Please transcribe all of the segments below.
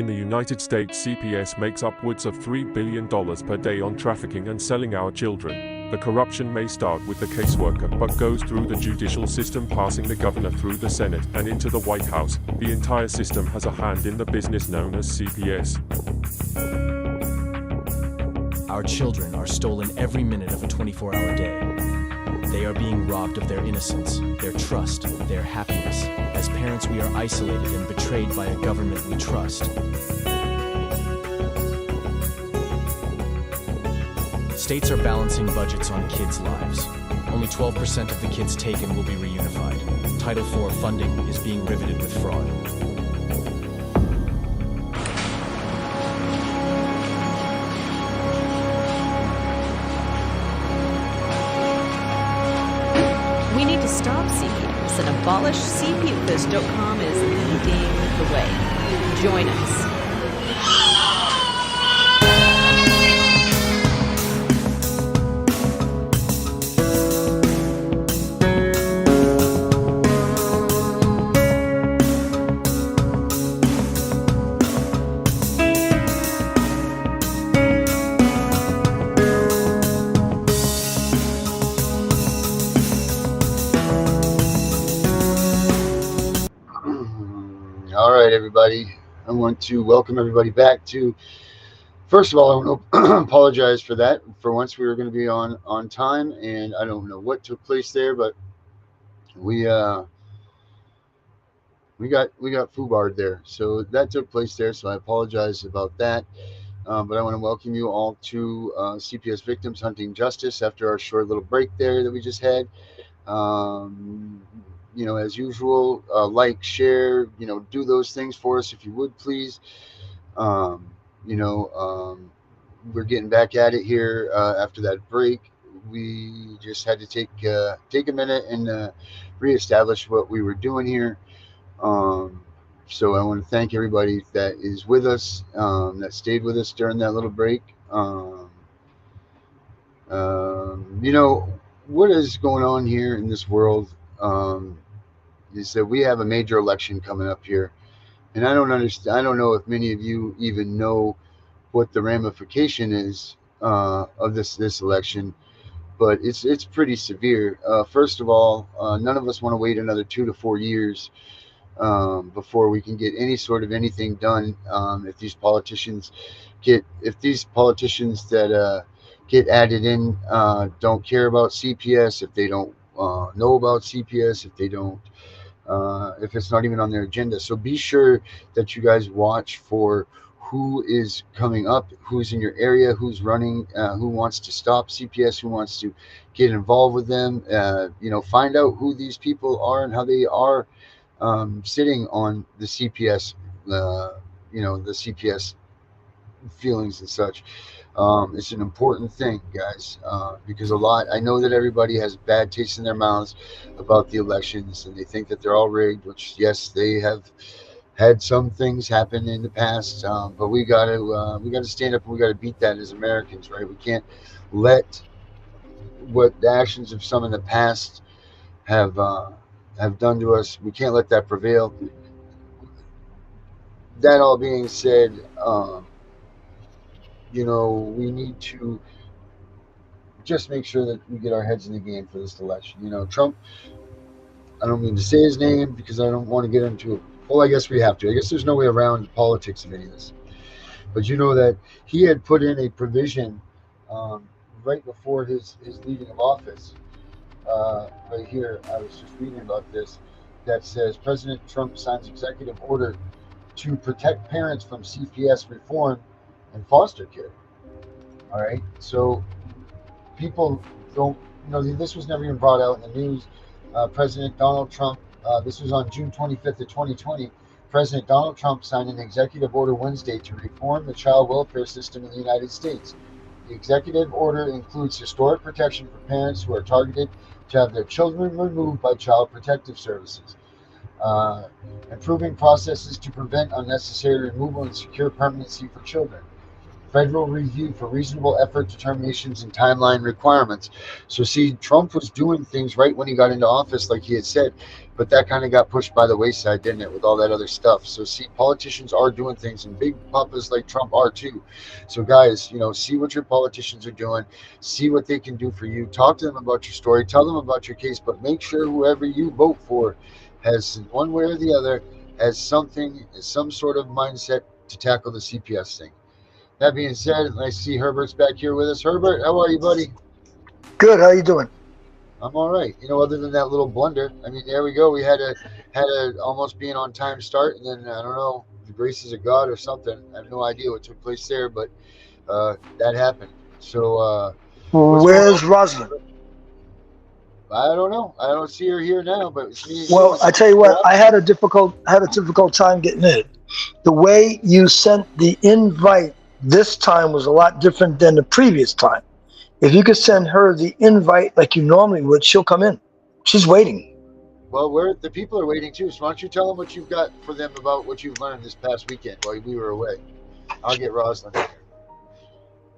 In the United States, CPS makes upwards of $3 billion per day on trafficking and selling our children. The corruption may start with the caseworker, but goes through the judicial system, passing the governor through the Senate and into the White House. The entire system has a hand in the business known as CPS. Our children are stolen every minute of a 24-hour day. They are being robbed of their innocence, their trust, their happiness. As parents, we are isolated and betrayed by a government we trust. States are balancing budgets on kids' lives. Only 12% of the kids taken will be reunified. Title IV funding is being riveted with fraud. We need to stop CPS and abolish CPS.com is leading the way. Join us. All right, everybody. I want to welcome everybody back to. First of all, I want to apologize for that. For once, we were going to be on time, and I don't know what took place there, but we got foobarred there, so that took place there. So I apologize about that. But I want to welcome you all to CPS Victims Hunting Justice after our short little break there that we just had. As usual, like, share, do those things for us if you would, please. We're getting back at it here after that break. We just had to take a minute and reestablish what we were doing here. So I want to thank everybody that is with us, that stayed with us during that little break. What is going on here in this world? Is that we have a major election coming up here, and I don't understand. I don't know if many of you even know what the ramification is of this election, but it's pretty severe. First of all, none of us want to wait another 2 to 4 years before we can get any sort of anything done. If these politicians that get added in don't care about CPS, if they don't know about CPS, if they don't. If it's not even on their agenda. So be sure that you guys watch for who is coming up, who's in your area, who's running, who wants to stop CPS, who wants to get involved with them. Find out who these people are and how they are sitting on the CPS, the CPS feelings and such. It's an important thing, guys, because I know that everybody has bad taste in their mouths about the elections, and they think that they're all rigged, which, yes, they have had some things happen in the past, but we got to stand up and we got to beat that as Americans, right? We can't let what the actions of some in the past have done to us. We can't let that prevail. That all being said, we need to just make sure that we get our heads in the game for this election. Trump, I don't mean to say his name because I don't want to get into it. Well, I guess we have to. I guess there's no way around the politics of any of this. But that he had put in a provision right before his leaving of office. Right here, I was just reading about this, that says President Trump signs executive order to protect parents from CPS reform and foster care. All right, so people don't, this was never even brought out in the news. President Donald Trump, this was on June 25th of 2020. President Donald Trump signed an executive order Wednesday to reform the child welfare system in the United States. The executive order includes historic protection for parents who are targeted to have their children removed by Child Protective Services, improving processes to prevent unnecessary removal and secure permanency for children. federal review for reasonable effort determinations and timeline requirements. So, see, Trump was doing things right when he got into office, like he had said, but that kind of got pushed by the wayside, didn't it, with all that other stuff. So, see, politicians are doing things, and big papas like Trump are too. So, guys, see what your politicians are doing, see what they can do for you, talk to them about your story, tell them about your case, but make sure whoever you vote for has, one way or the other, has some sort of mindset to tackle the CPS thing. That being said, I see Herbert's back here with us. Herbert, how are you, buddy? Good. How you doing? I'm all right. Other than that little blunder, I mean, there we go. We had a almost being on time start, and then I don't know, the graces of God or something. I have no idea what took place there, but that happened. So Where's Rosalind? I don't know. I don't see her here now, but it's me. Well, I tell you what, I had a difficult time getting in. The way you sent the invite this time was a lot different than the previous time. If you could send her the invite like you normally would, she'll come in. She's waiting. Well, the people are waiting too. So why don't you tell them what you've got for them about what you've learned this past weekend while we were away? I'll get Rosalind in here.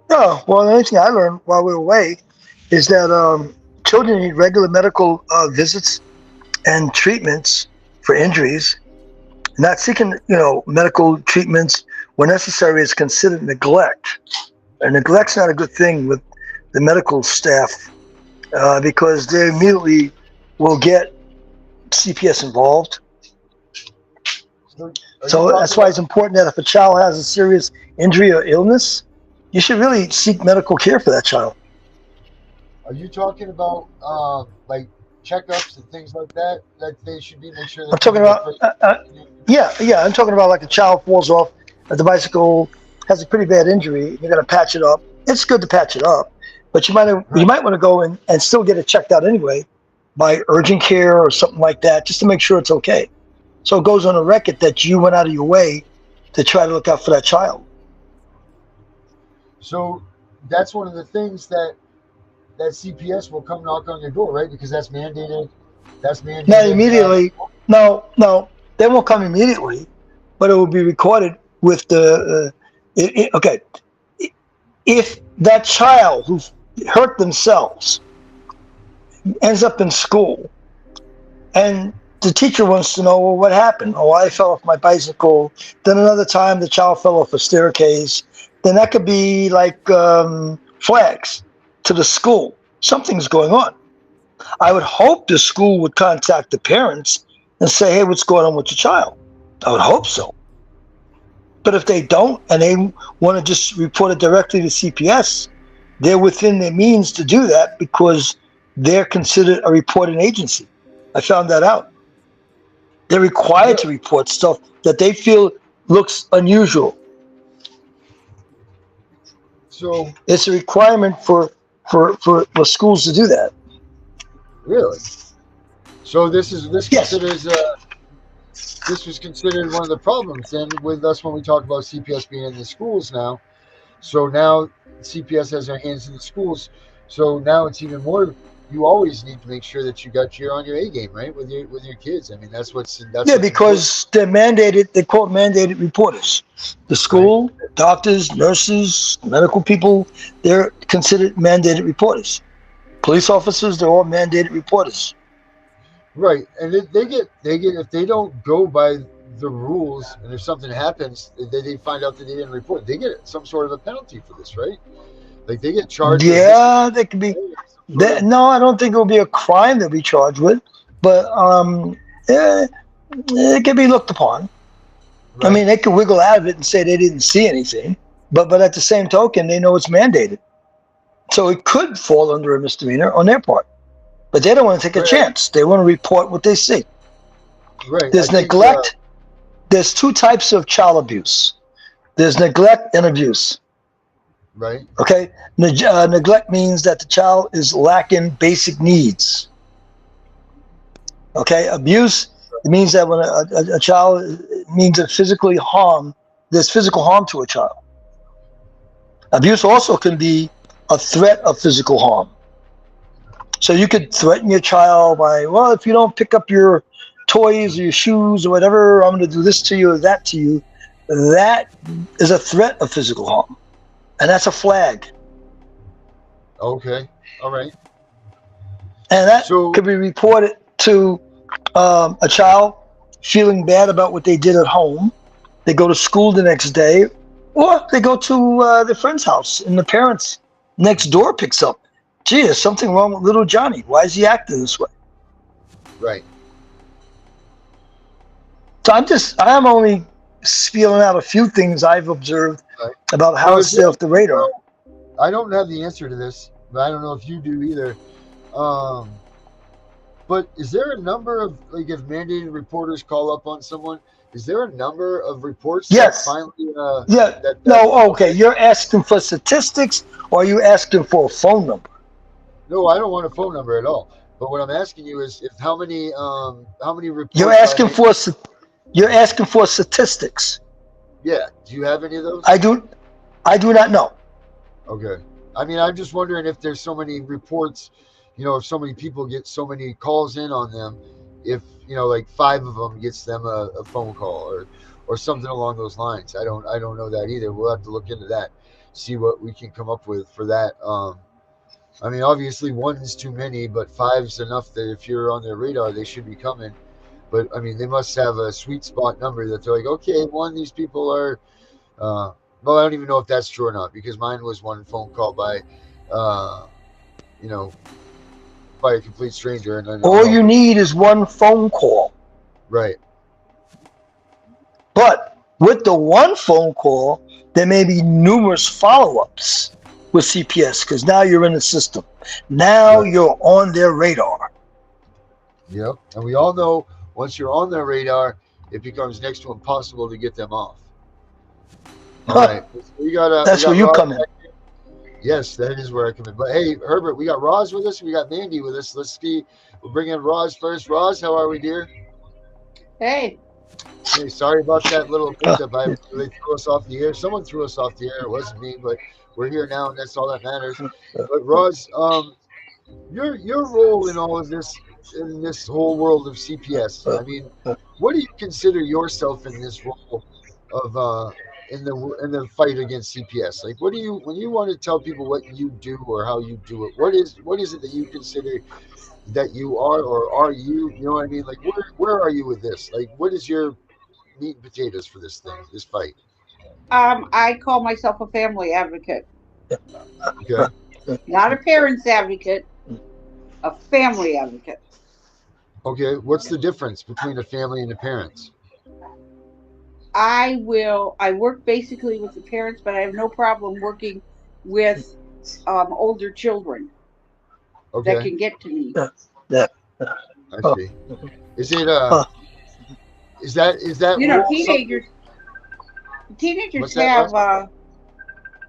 Oh, well, the only thing I learned while we were away is that children need regular medical visits and treatments for injuries. Not seeking, medical treatments when necessary is considered neglect. And neglect's not a good thing with the medical staff because they immediately will get CPS involved. So that's why it's important that if a child has a serious injury or illness, you should really seek medical care for that child. Are you talking about like checkups and things like that they should be make sure? I'm talking about I'm talking about like a child falls off the bicycle, has a pretty bad injury. You're gonna patch it up. It's good to patch it up, but you might want to go in and still get it checked out anyway by urgent care or something like that, just to make sure it's okay. So it goes on the record that you went out of your way to try to look out for that child. So that's one of the things that CPS will come knock on your door, right? Because that's mandated. Not immediately. No, they won't come immediately, but it will be recorded with the. Okay, if that child who hurt themselves ends up in school, and the teacher wants to know, well, what happened? Oh, I fell off my bicycle. Then another time, the child fell off a staircase. Then that could be like flags to the school. Something's going on. I would hope the school would contact the parents and say, hey, what's going on with your child? I would hope so. But if they don't and they want to just report it directly to CPS, they're within their means to do that because they're considered a reporting agency. I found that out. They're required to report stuff that they feel looks unusual. So it's a requirement for schools to do that. Really? So this Yes. this was considered one of the problems then with us when we talk about CPS being in the schools now. So now CPS has their hands in the schools. So now it's even more. You always need to make sure that you're on your A game, right, with your kids. I mean, that's because they're mandated. They call it mandated reporters. The school, right. Doctors, nurses, medical people, they're considered mandated reporters. Police officers, they're all mandated reporters. Right, and they get if they don't go by the rules, and if something happens, they find out that they didn't report, they get some sort of a penalty for this, right? Like they get charged. Yeah, they could be. No, I don't think it will be a crime they'll be charged with, but it can be looked upon. Right. I mean, they could wiggle out of it and say they didn't see anything, but at the same token, they know it's mandated. So it could fall under a misdemeanor on their part, but they don't want to take a chance. They want to report what they see. Right. There's neglect. There's two types of child abuse. There's neglect and abuse. Right. Okay. Neglect means that the child is lacking basic needs. Okay. Abuse, it means that when a child means that there's physical harm to a child. Abuse also can be a threat of physical harm. So you could threaten your child by, well, if you don't pick up your toys or your shoes or whatever, I'm going to do this to you or that to you. That is a threat of physical harm. and that's a flag. Okay. All right. And that So could be reported to a child feeling bad about what they did at home. They go to school the next day, or they go to their friend's house, and the parents next door picks up. Gee, there's something wrong with little Johnny. Why is he acting this way? right. So I'm only spelling out a few things I've observed Right. about how So it's is there, off the radar. I don't have the answer to this, but I don't know if you do either. Um, but is there a number of, like, if mandated reporters call up on someone, is there a number of reports that Yes. finally Yeah. that No. Okay. okay? You're asking for statistics, or are you asking for a phone number? No, I don't want a phone number at all. But what I'm asking you is if how many You're reports by asking man? for you're asking for statistics. Yeah. Do you have any of those? I do not know. Okay. I mean, I'm just wondering if there's so many reports, if so many people get so many calls in on them, if, like 5 of them gets them a phone call or something along those lines. I don't know that either. We'll have to look into that, see what we can come up with for that. I mean, obviously 1's too many, but 5's enough that if you're on their radar, they should be coming. But I mean, they must have a sweet spot number that they're like, okay, these people are, well, I don't even know if that's true or not because mine was one phone call by, uh, you know, by a complete stranger, and I don't All know. you need is one phone call. Right. But with the one phone call, there may be numerous follow-ups with CPS because now you're in the system. Now Right. you're on their radar. Yep. And we all know once you're on their radar, it becomes next to impossible to get them off. All right. We got That's where you Roz come in. back here. Yes, that is where I come in. But hey, Herbert, we got Roz with us. We got Mandy with us. Let's see. We'll bring in Roz first. Roz, how are we, dear? Hey, Hey, sorry about that little hiccup. They threw us off the air. Someone threw us off the air. It wasn't me, but we're here now, and that's all that matters. But Roz, your role in all of this, in this whole world of CPS. I mean, what do you consider yourself in this role of in the fight against CPS? Like, what do you when you want to tell people what you do or how you do it? What is it that you consider that you are, or are you? You know what I mean? Like, where are you with this? Like, what is your meat and potatoes for this thing, this fight? I call myself a family advocate, Okay. not a parents advocate, a family advocate. Okay. What's the difference between a family and the parents? I work basically with the parents, but I have no problem working with older children that Okay. can get to me. Yeah. I Oh. see. Is it Huh. is that You know, role something? teenagers What's that, have Ross?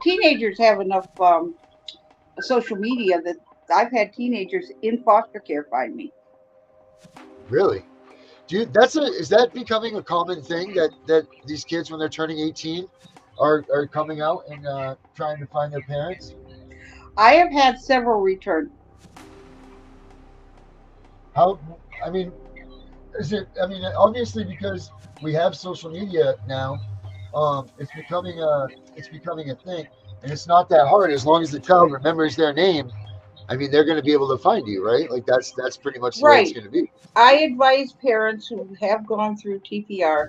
teenagers have enough social media that I've had teenagers in foster care find me. Really? Is that becoming a common thing that these kids when they're turning 18 are coming out and trying to find their parents? I have had several return. How? I mean, is it? I mean, obviously because we have social media now, it's becoming a thing, and it's not that hard as long as the child remembers their name. I mean, they're going to be able to find you, right? Like that's pretty much the way it's Right. going to be. I advise parents who have gone through TPR.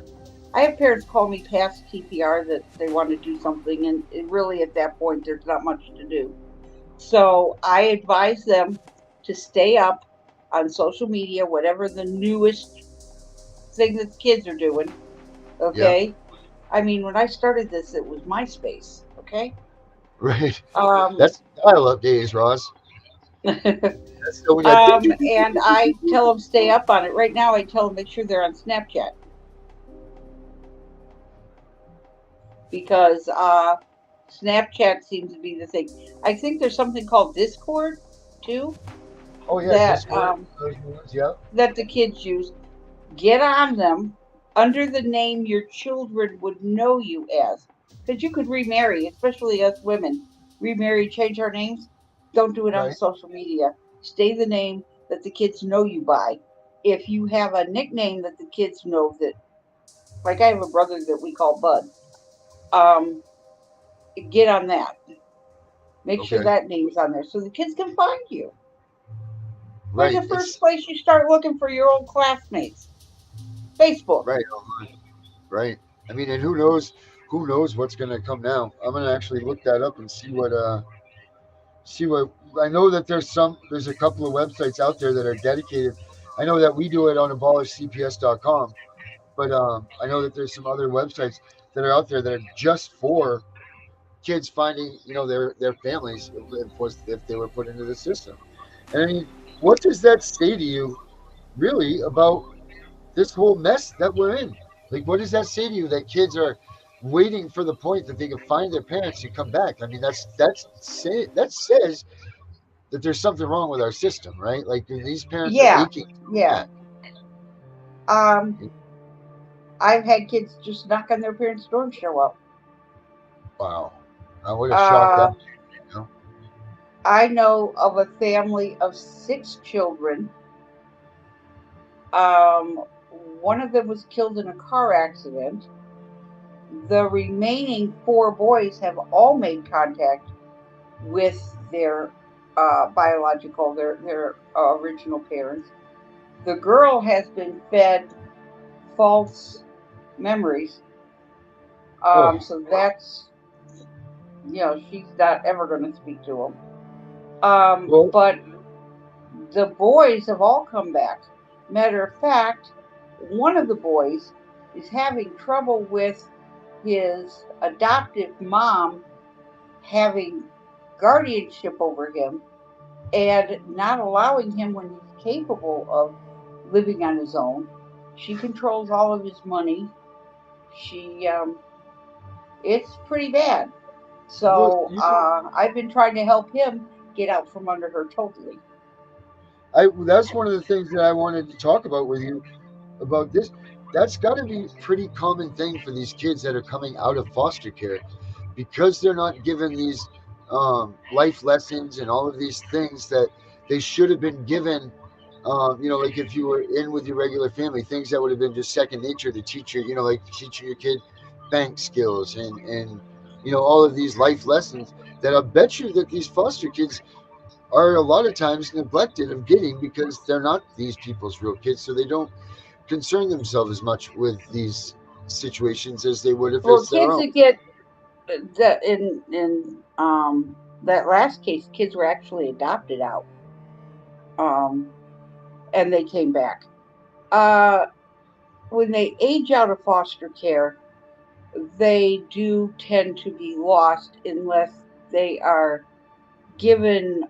I have parents call me past TPR that they want to do something, and really at that point, there's not much to do. So I advise them to stay up on social media, whatever the newest thing that the kids are doing. Yeah. Okay. I mean, when I started this, it was MySpace. Okay. Right. Um, That's dial-up days, Ross. That's still when you had and I tell them stay up on it. Right now, I tell them make sure they're on Snapchat because Snapchat seems to be the thing. I think there's something called Discord too Oh yeah, that Discord. Those ones, yeah. that the kids use. Get on them under the name your children would know you as, because you could remarry, especially us women. Remarry, change our names. Don't do it on Right. social media. Stay the name that the kids know you by. If you have a nickname that the kids know that, like I have a brother that we call Bud. Um, get on that. Make sure Okay. that name's on there so the kids can find you. Where's Right. the first It's place you start looking for your old classmates? Facebook. right. Right. I mean, and who knows what's going to come now. I'm going to actually look that up and see what I know that there's a couple of websites out there that are dedicated. I know that we do it on abolishcps.com, but I know that there's some other websites that are out there that are just for kids finding, their families if they were put into the system. And I mean, what does that say to you really about this whole mess that we're in? Like, what does that say to you that kids are waiting for the point that they can find their parents and come back? I mean, that says that there's something wrong with our system, right? Like these parents are Yeah, aching. yeah. Um, I've had kids just knock on their parents' door and show up. Wow, I would have shocked Uh, that. You know? I know of a family of 6 children. Um, one of them was killed in a car accident. The remaining 4 boys have all made contact with their their original parents. The girl has been fed false memories. Oh, So that's, she's not ever going to speak to them. well, But the boys have all come back. Matter of fact, one of the boys is having trouble with his adoptive mom having guardianship over him and not allowing him when he's capable of living on his own. She controls all of his money. She, it's pretty bad. well, So I've been trying to help him get out from under her totally. that's one of the things that I wanted to talk about with you about this. That's got to be a pretty common thing for these kids that are coming out of foster care because they're not given these life lessons and all of these things that they should have been given. Like if you were in with your regular family, things that would have been just second nature to teach you, like teaching your kid bank skills and all of these life lessons that I bet you that these foster kids are a lot of times neglected of getting because they're not these people's real kids, so they don't concern themselves as much with these situations as they would if Well, it's their kids own. that get that in that last case, kids were actually adopted out, um, and they came back. Uh, when they age out of foster care, they do tend to be lost unless they are given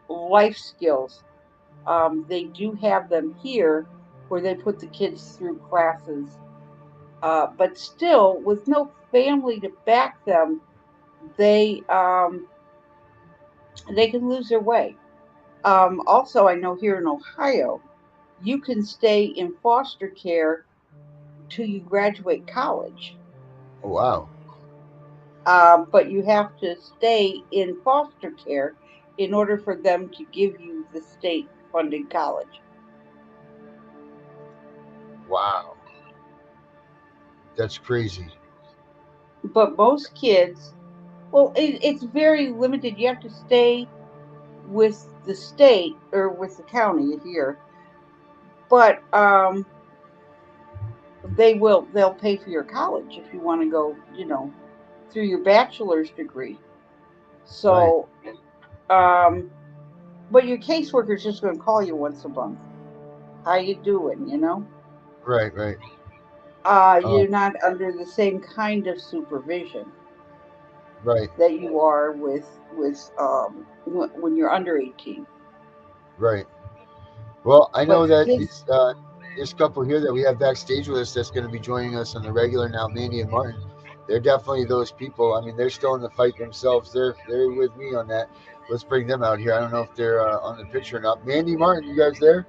life skills. They do have them here where they put the kids through classes, but still, with no family to back them, they um, they can lose their way. Also, I know here in Ohio, you can stay in foster care till you graduate college. Oh, wow. But you have to stay in foster care in order for them to give you the state funded college. Wow. That's crazy. But most kids, well, it's very limited. You have to stay with the state or with the county here, but they'll pay for your college if you want to go, through your bachelor's degree. Right. So, um, but your caseworker's just going to call you once a month. How you doing? Right. Right. You're not under the same kind of supervision Right. that you are with when you're under 18. Right. Well, I But know that kids, this couple here that we have backstage with us that's going to be joining us on the regular now, Mandy and Martin. They're definitely those people. I mean, they're still in the fight themselves. They're with me on that. Let's bring them out here. I don't know if they're on the picture or not. Mandy, Martin, you guys there?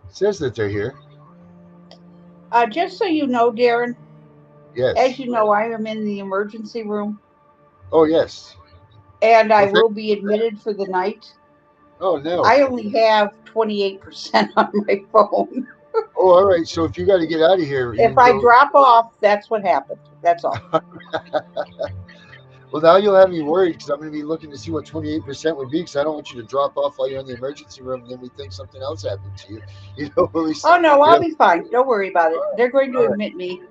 It says that they're here. just so you know, Darren, as Yes. you know, I am in the emergency room Oh, yes. and I Well, thank will be admitted for the night. Oh, no. I only have 28% on my phone. Oh, all right. So if you got to get out of here, If you I go. drop off, that's what happened. That's all. Well, now you'll have me worried because I'm going to be looking to see what 28% would be because I don't want you to drop off while you're in the emergency room and then we think something else happened to you. At least, Oh no, you I'll know. be fine. Don't worry about it. They're going to All right. admit me,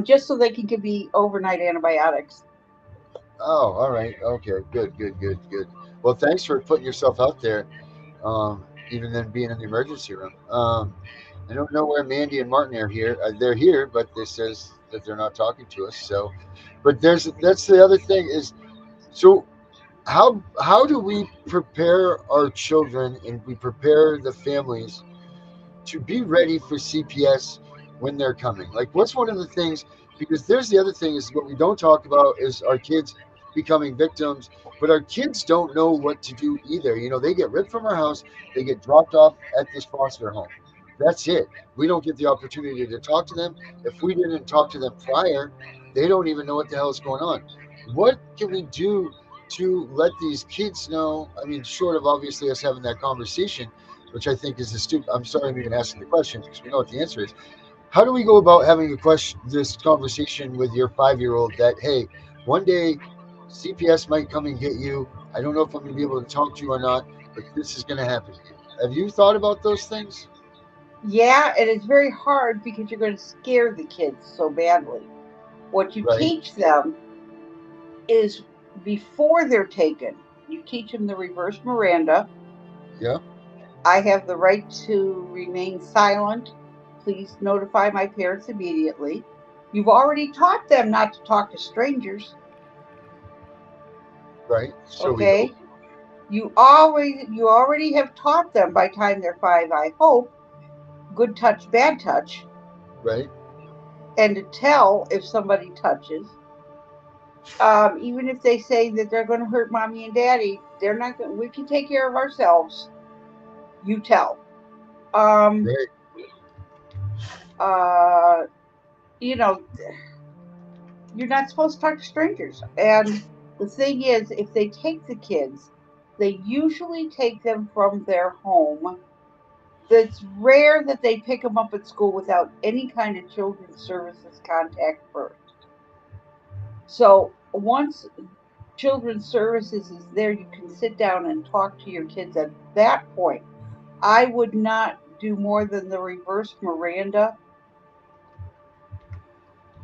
just so they can give me overnight antibiotics. Oh, all right. Okay. Good, good, good, good. Well, thanks for putting yourself out there, even then being in the emergency room. I don't know where Mandy and Martin are here. They're here, but this says that they're not talking to us. So, but that's the other thing is so how do we prepare our children and we prepare the families to be ready for CPS when they're coming? Like, what's one of the things? Because there's the other thing is what we don't talk about is our kids becoming victims, but our kids don't know what to do either. They get ripped from our house, they get dropped off at this foster home. That's it. We don't get the opportunity to talk to them. If we didn't talk to them prior, they don't even know what the hell is going on. What can we do to let these kids know? I mean, short of obviously us having that conversation, which I think is the stupid. I'm sorry I'm even asking the question because we know what the answer is. How do we go about having this conversation with your 5-year-old that hey, one day CPS might come and get you. I don't know if I'm going to be able to talk to you or not, but this is going to happen to you. Have you thought about those things? Yeah, and it's very hard because you're going to scare the kids so badly. What you Right? teach them is before they're taken, you teach them the reverse Miranda. Yeah. I have the right to remain silent. Please notify my parents immediately. You've already taught them not to talk to strangers, Right. So we hope. okay? You already have taught them by the time they're 5, I hope, good touch, bad touch, Right. and to tell if somebody touches. Even if they say that they're going to hurt mommy and daddy, they're not going. We can take care of ourselves. You tell. Um, Right. uh, you know, you're not supposed to talk to strangers. And the thing is, if they take the kids, they usually take them from their home. It's rare that they pick them up at school without any kind of children's services contact first. So once children's services is there, you can sit down and talk to your kids at that point. I would not do more than the reverse Miranda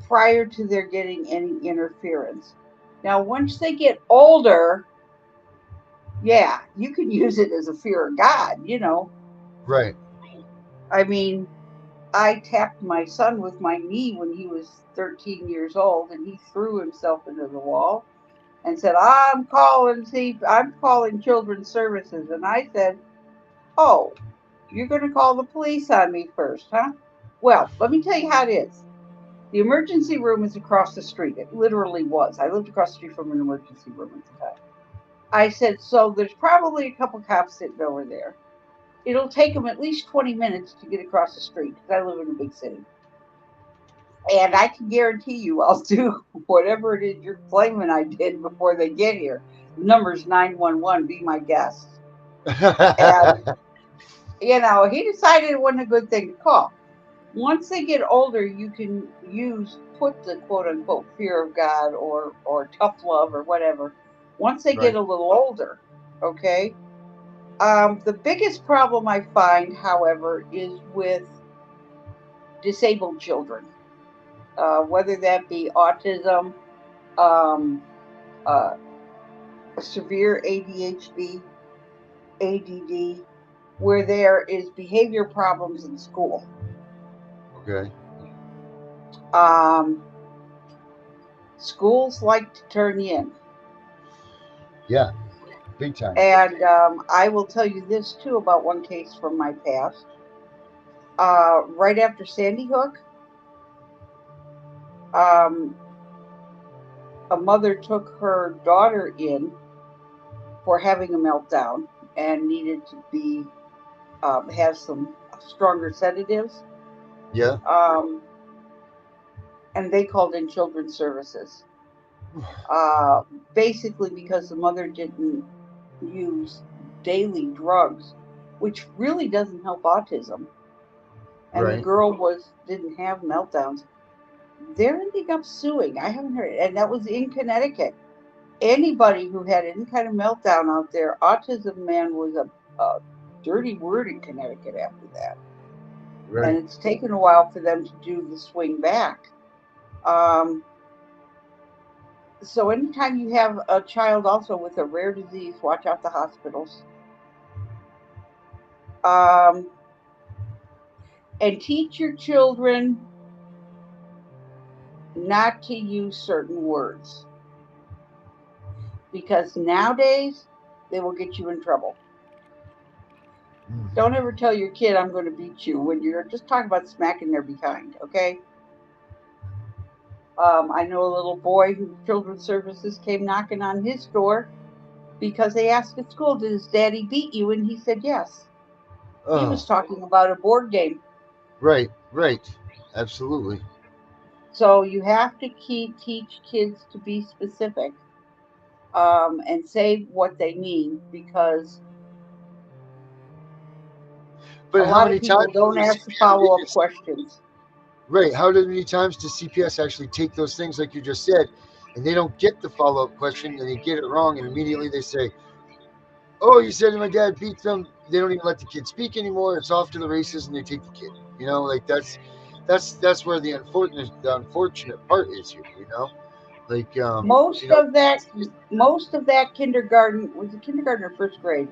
prior to their getting any interference. Now, once they get older, yeah, you can use it as a fear of God. Right. I mean, I tapped my son with my knee when he was 13 years old, and he threw himself into the wall and said, I'm calling children's services." And I said, "Oh, you're going to call the police on me first, huh?" Well, let me tell you how it is. The emergency room is across the street. It literally was. I lived across the street from an emergency room at the time. I said, "So there's probably a couple cops sitting over there. It'll take them at least 20 minutes to get across the street because I live in a big city. And I can guarantee you I'll do whatever it is you're claiming I did before they get here. The number's 911. Be my guest." And, he decided it wasn't a good thing to call. Once they get older, you can put the quote unquote fear of God or tough love or whatever. Once they get Right. a little older, okay. The biggest problem I find, however, is with disabled children, whether that be autism, um, uh, severe ADHD, ADD, where there is behavior problems in school. Okay. Um, Schools like to turn you in. Yeah. Big time. And I will tell you this too about one case from my past. Right after Sandy Hook, um, a mother took her daughter in for having a meltdown and needed to be have some stronger sedatives. Yeah. Um, and they called in children's services, basically because the mother didn't use daily drugs, which really doesn't help autism. and the Right. girl didn't have meltdowns. They're ending up suing. I haven't heard, and that was in Connecticut. Anybody who had any kind of meltdown out there, Autism Man was a dirty word in Connecticut after that. Right. And it's taken a while for them to do the swing back. So anytime you have a child also with a rare disease, watch out the hospitals. And teach your children not to use certain words, because nowadays they will get you in trouble. Don't ever tell your kid, I'm going to beat you, when you're just talking about smacking their behind, okay? I know a little boy whose children's services came knocking on his door because they asked at school, did his daddy beat you? And he said yes. He was talking about a board game. Right. Absolutely. So you have to teach kids to be specific, and say what they mean, because But a lot of people don't ask the follow-up questions. Right. How many times does CPS actually take those things like you just said, and they don't get the follow-up question, and they get it wrong, and immediately they say, "Oh, you said my dad beats them." They don't even let the kid speak anymore. It's off to the races, and they take the kid. Like that's where the unfortunate part is here. Like Most of that kindergarten, was it kindergarten or first grade?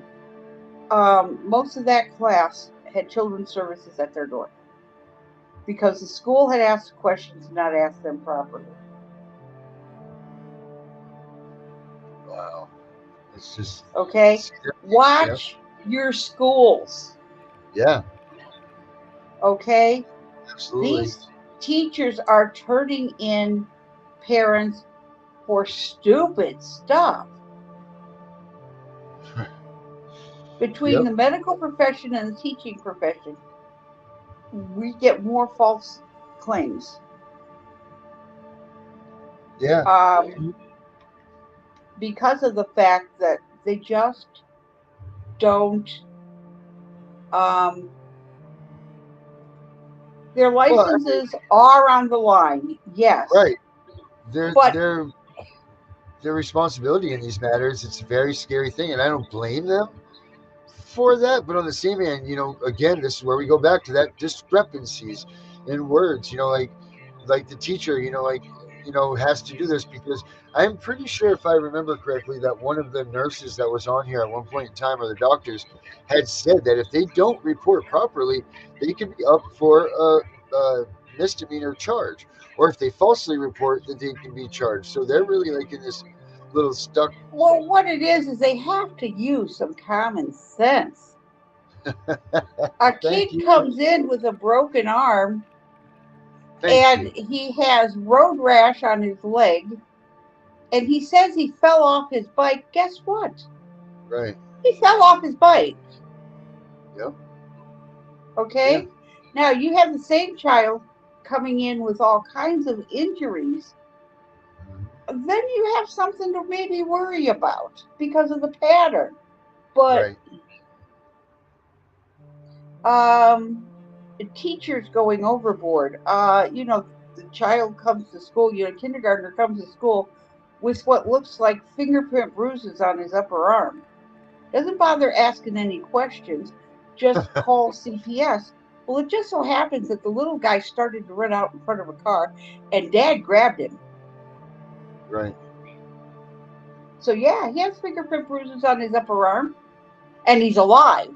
Most of that class had children's services at their door because the school had asked questions and not asked them properly. Wow. It's just okay. Watch your schools. Yeah. Okay. Absolutely. These teachers are turning in parents for stupid stuff. Between the medical profession and the teaching profession, we get more false claims. Yeah. Because of the fact that they just don't, their licenses are on the line, yes. Right. Their responsibility in these matters, it's a very scary thing, and I don't blame them for that. But on the same hand, again, this is where we go back to that discrepancies in words. Like the teacher, has to do this because I'm pretty sure, if I remember correctly, that one of the nurses that was on here at one point in time, or the doctors, had said that if they don't report properly, they could be up for a misdemeanor charge, or if they falsely report, that they can be charged. So they're really like in this little stuck. Well, what it is they have to use some common sense. A kid comes in with a broken arm, and he has road rash on his leg, and he says he fell off his bike. Guess what? Right. He fell off his bike. Yep. Okay? Yeah. Now, you have the same child coming in with all kinds of injuries. Then you have something to maybe worry about because of the pattern. But teachers going overboard. The child comes to school, kindergartner comes to school with what looks like fingerprint bruises on his upper arm. Doesn't bother asking any questions, just call CPS. Well, it just so happens that the little guy started to run out in front of a car, and Dad grabbed him. Right. So, yeah, he has fingerprint bruises on his upper arm, and he's alive.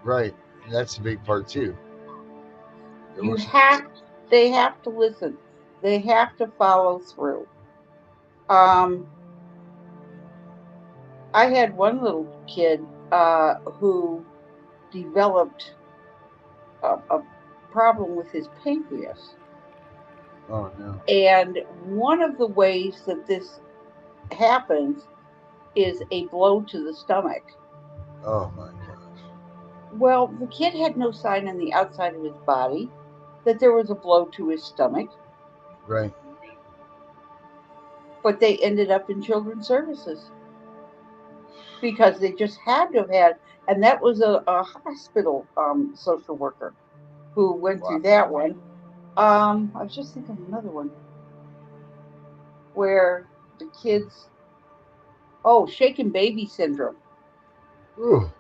Right. That's a big part, too. They have to listen. They have to follow through. I had one little kid who developed a problem with his pancreas. Oh, no. And one of the ways that this happens is a blow to the stomach. Oh, my gosh. Well, the kid had no sign on the outside of his body that there was a blow to his stomach. Right. But they ended up in children's services because they just had to have had, and that was a hospital social worker. who went through that one. I was just thinking of another one where the kids, shaken baby syndrome. Ooh.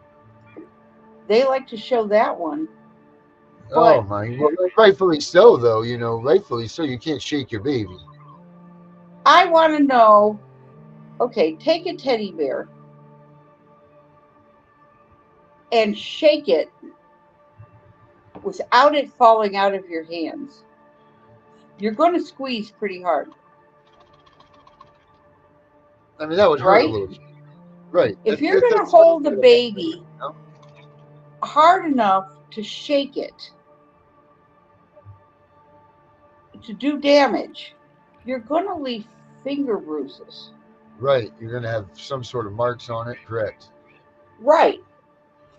They like to show that one, Oh but my, well, rightfully so, though. Rightfully so. You can't shake your baby. I want to know. Okay, take a teddy bear and shake it without it falling out of your hands. You're going to squeeze pretty hard, I mean, that would hurt a right? little. Right. If you're going to That's what hold the baby hard enough to shake it to do damage, you're going to leave finger bruises. Right. You're going to have some sort of marks on it. Correct. Right,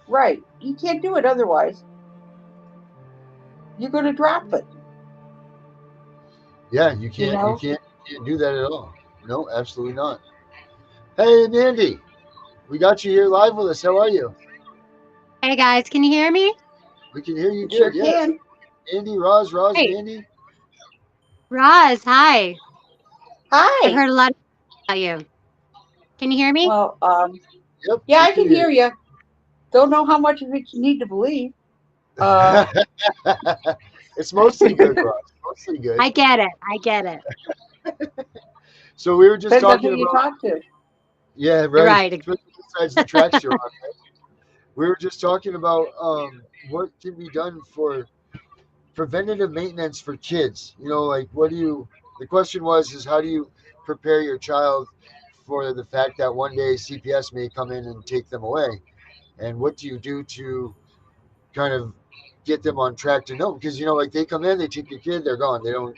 right. You can't do it otherwise. You're going to drop it. Yeah, you You can't. You know? can't do that at all. No, absolutely not. Hey, Mandy, we got you here live with us. How are you? Hey guys, can you hear me? We can hear you Sure good. Yes. can. Andy, Roz, Hey, Mandy. Roz, hi. I've Hi. heard a lot about you. Can you hear me? Well, Yep, yeah, we I can can hear hear you. Don't know how much of it you need to believe. Uh, you. It's mostly good, Roz. Mostly good. I get it. I get it. So we were just depends on who talking you about. talk to. Yeah, You're right. right. Besides the tracks you're on, right? We were just talking about what can be done for preventative maintenance for kids. Like what do you? The question is how do you prepare your child for the fact that one day CPS may come in and take them away, and what do you do to kind of get them on track to know? Because like they come in, they take your kid, they're gone. They don't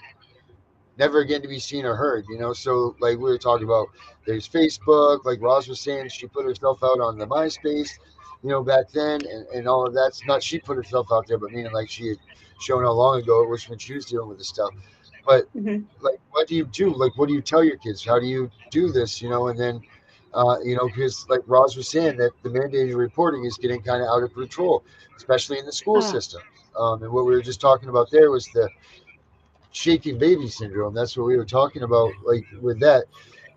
never again to be seen or heard. So like we were talking about, there's Facebook, like Roz was saying, she put herself out on the MySpace, back then, and all of that's not she put herself out there, but meaning like she had shown how long ago it was when she was dealing with this stuff. But Hmm. like, what do you do? Like, what do you tell your kids? How do you do this? And then because like Roz was saying, that the mandated reporting is getting kind of out of control, especially in the school Oh, system. And what we were just talking about there was the shaking baby syndrome. That's what we were talking about, like with that.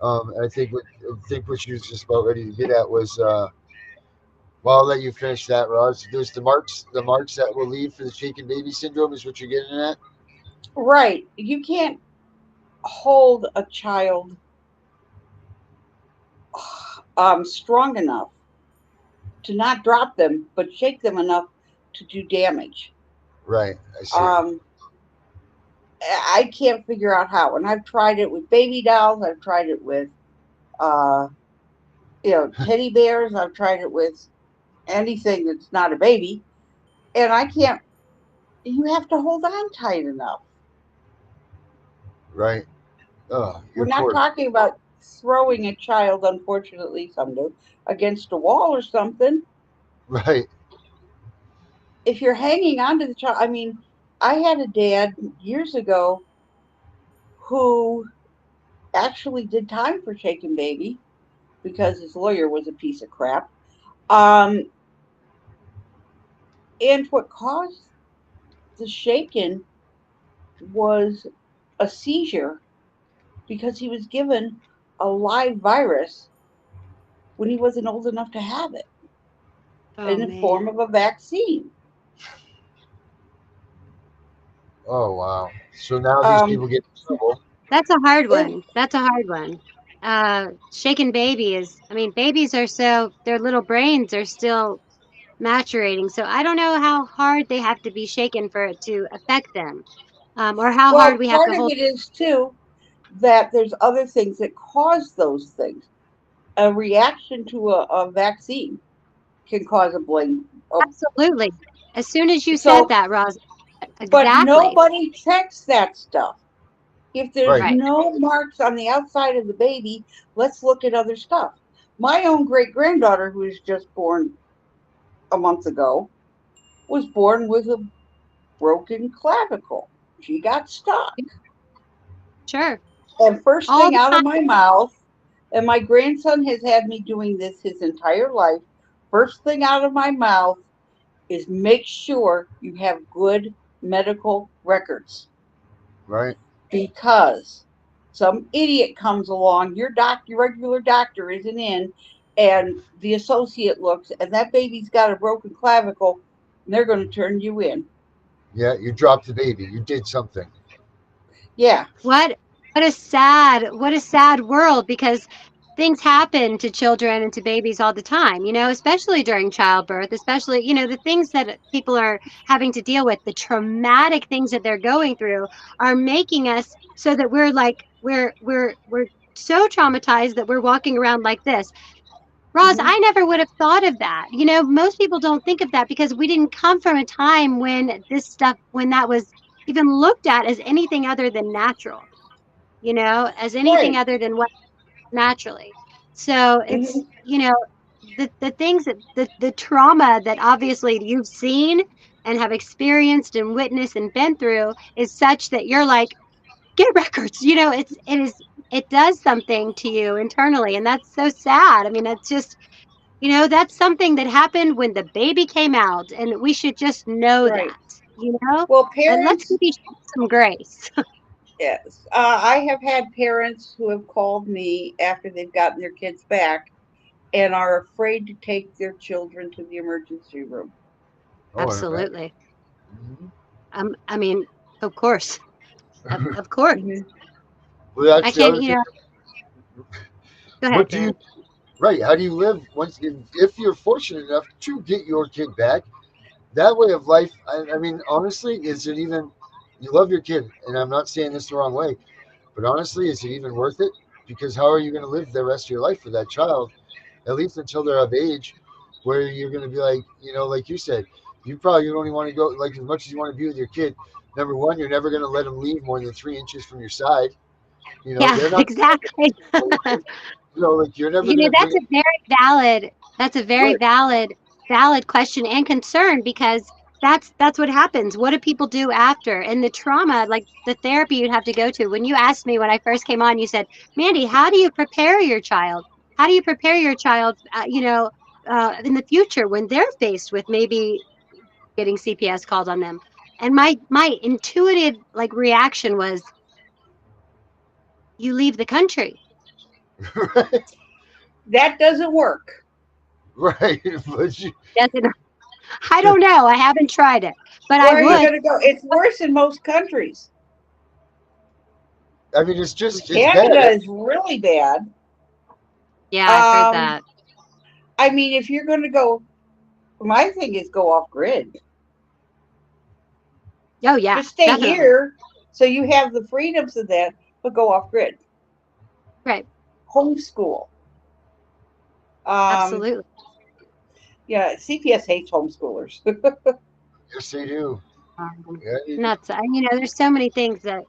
I think what she was just about ready to get at was, well, I'll let you finish that, Roz. There's the marks that will leave for the shaken baby syndrome is what you're getting at. Right. You can't hold a child strong enough to not drop them, but shake them enough to do damage. Right, I see. Um, I can't figure out how. And I've tried it with baby dolls. I've tried it with, uh, teddy bears. I've tried it with anything that's not a baby. And I can't, you have to hold on tight enough. Right. Oh, We're your not poor. talking about throwing a child, unfortunately, some do, against a wall or something. Right. If you're hanging on to the child, I mean, I had a dad years ago who actually did time for shaken baby because his lawyer was a piece of crap. Um, and what caused the shaken was a seizure because he was given a live virus when he wasn't old enough to have it oh in the form man. of a vaccine. Oh wow. So now these Um, people get in trouble. That's a hard it, one. That's a hard one. Shaken baby is, I mean, babies are so, their little brains are still maturating. So I don't know how hard they have to be shaken for it to affect them. Or how hard well, we have part to of hold. it is too that there's other things that cause those things. A reaction to a vaccine can cause a brain. Absolutely. As soon as you said So, that, Roz, but exactly. nobody checks that stuff. If there's Right. Right. no marks on the outside of the baby, let's look at other stuff. My own great granddaughter, who was just born a month ago, was born with a broken clavicle. She got stuck. Sure. And first All thing the out time. of my mouth, and my grandson has had me doing this his entire life. First thing out of my mouth is make sure you have good medical records. Right. Because some idiot comes along, your regular doctor isn't in, and the associate looks, and that baby's got a broken clavicle, and they're going to turn you in. Yeah, you dropped the baby. You did something. Yeah. What a sad world, because things happen to children and to babies all the time, especially during childbirth, especially, the things that people are having to deal with, the traumatic things that they're going through are making us so that we're like we're so traumatized that we're walking around like this. Roz, Mhm. I never would have thought of that. Most people don't think of that because we didn't come from a time when when that was even looked at as anything other than natural, as anything Right. other than what naturally. So it's, Mhm. the things that the trauma that obviously you've seen and have experienced and witnessed and been through is such that you're like, get records. It does something to you internally, and that's so sad. I mean, that's just, that's something that happened when the baby came out, and we should just know Right. that, you know? Well, And let's parents, give each other some grace. yes. I have had parents who have called me after they've gotten their kids back and are afraid to take their children to the emergency room. Oh, I imagine. Absolutely. I mean, of course, of course. Mhm. Well, I that's the can't, other thing. go What ahead, do you Fred. right? How do you live once if you're fortunate enough to get your kid back? That way of life. I mean, honestly, is it even? You love your kid, and I'm not saying this the wrong way, but honestly, is it even worth it? Because how are you going to live the rest of your life with that child? At least until they're of age, where you're going to be like, like you said, you probably only want to go like as much as you want to be with your kid. Number one, you're never going to let them leave more than 3 inches from your side. Yeah, They're not. exactly. Like you're never going to bring That's it. a very valid, Right. valid question and concern, because that's what happens. What do people do after? And the trauma, like the therapy you'd have to go to. When you asked me when I first came on, you said, Mandy, how do you prepare your child? How do you prepare your child, in the future when they're faced with maybe getting CPS called on them? And my intuitive reaction was, you leave the country. Right. That doesn't work. Right. But you, Doesn't I don't know. I haven't tried it, but I Where are you would. going to go? It's worse in most countries. I mean, it's Canada bad. is really bad. Yeah, I've heard Um, that. I mean, if you're going to go, my thing is go off grid. Oh yeah, Just stay definitely. here so you have the freedoms of that, but go off grid. Right. Homeschool. Um, Absolutely. yeah, CPS hates homeschoolers. Yes, they do. Yeah, they do. Nuts. There's so many things that.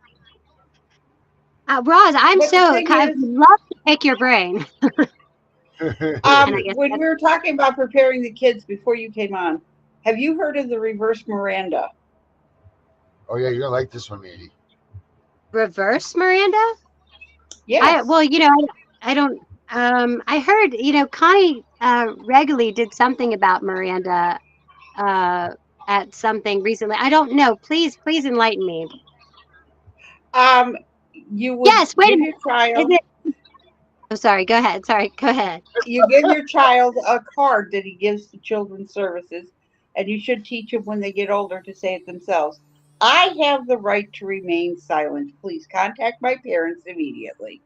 Roz, But the thing I would is, love to pick your brain, and I guess when that's we were talking about preparing the kids before you came on, have you heard of the reverse Miranda? Oh yeah, you're gonna like this one, Mandy. reverse Miranda. Yes. I don't. I heard, Connie regularly did something about Miranda uh, at something recently. I don't know. Please enlighten me. Um, you would Yes. Wait a give minute. your Is child it? Oh, sorry. Go ahead. Sorry. Go ahead. you give your child a card that he gives to children's services, and you should teach them when they get older to say it themselves. I have the right to remain silent. Please contact my parents immediately.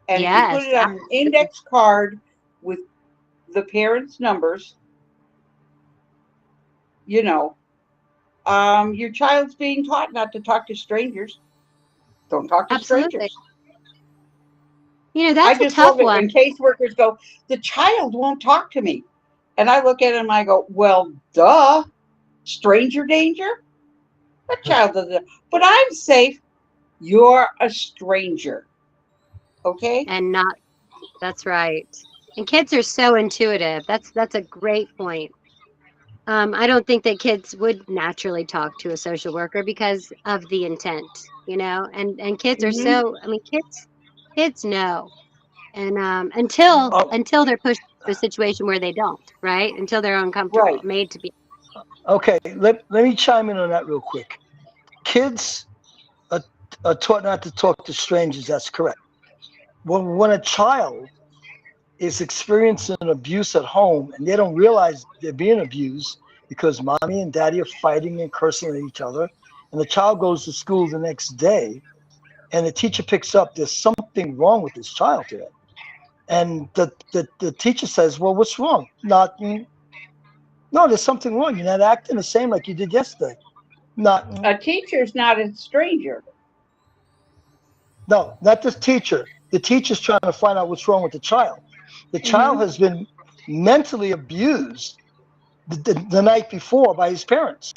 And if you put Yes. it on an index card with the parents' numbers, you know, your child's being taught not to talk to strangers. Don't talk to Absolutely. strangers. I That's a just tough love it one. when caseworkers go, the child won't talk to me. And I look at him and I go, well, duh, stranger danger? That child doesn't, but I'm safe. You're a stranger. Okay? And not, that's right. And kids are so intuitive. That's a great point. I don't think that kids would naturally talk to a social worker because of the intent, and kids are Mm-hmm. so, I mean, kids know. And until Oh, they're pushed to a situation where they don't, right? Until they're uncomfortable, Right. made to be. Okay, let me chime in on that real quick. Kids are taught not to talk to strangers. That's correct. When a child is experiencing abuse at home and they don't realize they're being abused because mommy and daddy are fighting and cursing at each other, and the child goes to school the next day, and the teacher picks up there's something wrong with this child today, and the teacher says, well, what's wrong? Nothing. No, there's something wrong. You're not acting the same like you did yesterday. Nothing. A teacher's not a stranger. No, not the teacher. The teacher's trying to find out what's wrong with the child. The child has been mentally abused the night before by his parents.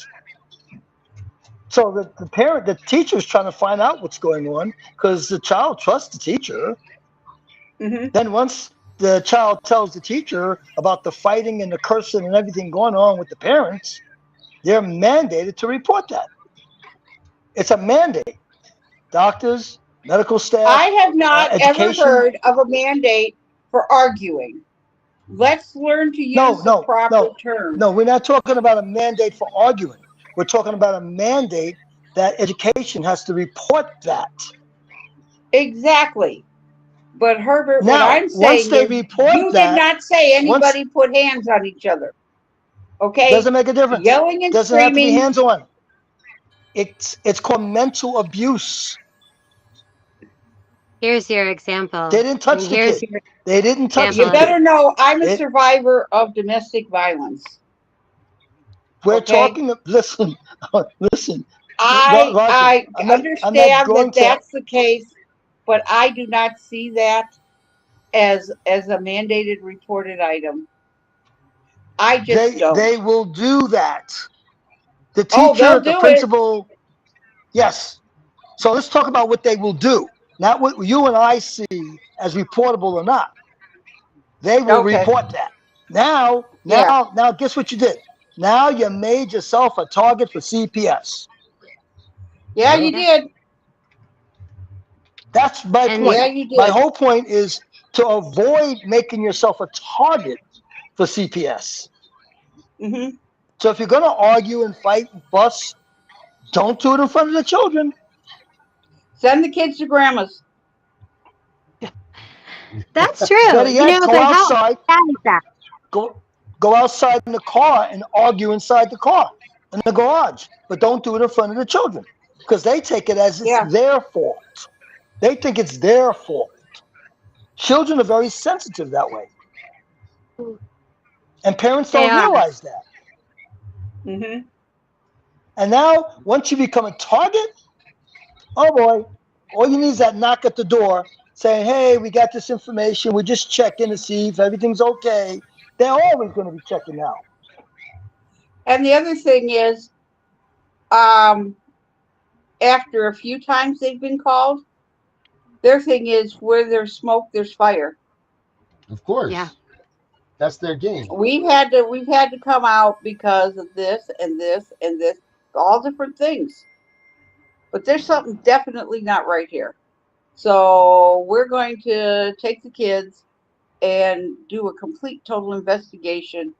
So the teacher is trying to find out what's going on because the child trusts the teacher. Then once the child tells the teacher about the fighting and the cursing and everything going on with the parents, they're mandated to report that. It's a mandate. Doctors, medical staff. I have not ever education. heard of a mandate for arguing. Let's learn to use the proper term. No, we're not talking about a mandate for arguing. We're talking about a mandate that education has to report that. Exactly. But Herbert, Now, what I'm saying once they is report you that, did not say anybody put hands on each other. Okay? Doesn't make a difference. Yelling and Doesn't have to be screaming. hands-on. It's called mental abuse. Here's your example. They didn't touch the kid. They didn't touch the You kid. better know I'm a survivor of domestic violence. We're talking. Listen. I understand that that's the case, but I do not see that as a mandated reported item. I just don't. They will do that. The teacher, the principal. Yes. So let's talk about what they will do, not what you and I see as reportable or not. They will report that. Now, guess what you did? Now you made yourself a target for CPS. Yeah, you did. That's my point. Yeah, you did. My whole point is to avoid making yourself a target for CPS. So if you're going to argue and fight and fuss, don't do it in front of the children. Send the kids to grandma's. That's true. Go outside. Go outside in the car and argue inside the car in the garage, but don't do it in front of the children because they take it as it's their fault. They think it's their fault. Children are very sensitive that way, and parents don't realize that. And now, once you become a target, oh boy, all you need is that knock at the door saying, hey, we got this information. We're just checking to see if everything's okay. They're always going to be checking out. And the other thing is, after a few times they've been called, their thing is where there's smoke, there's fire. Of course. Yeah. That's their game. We've had to come out because of this and this and this, all different things. But there's something definitely not right here. So we're going to take the kids and do a complete total investigation.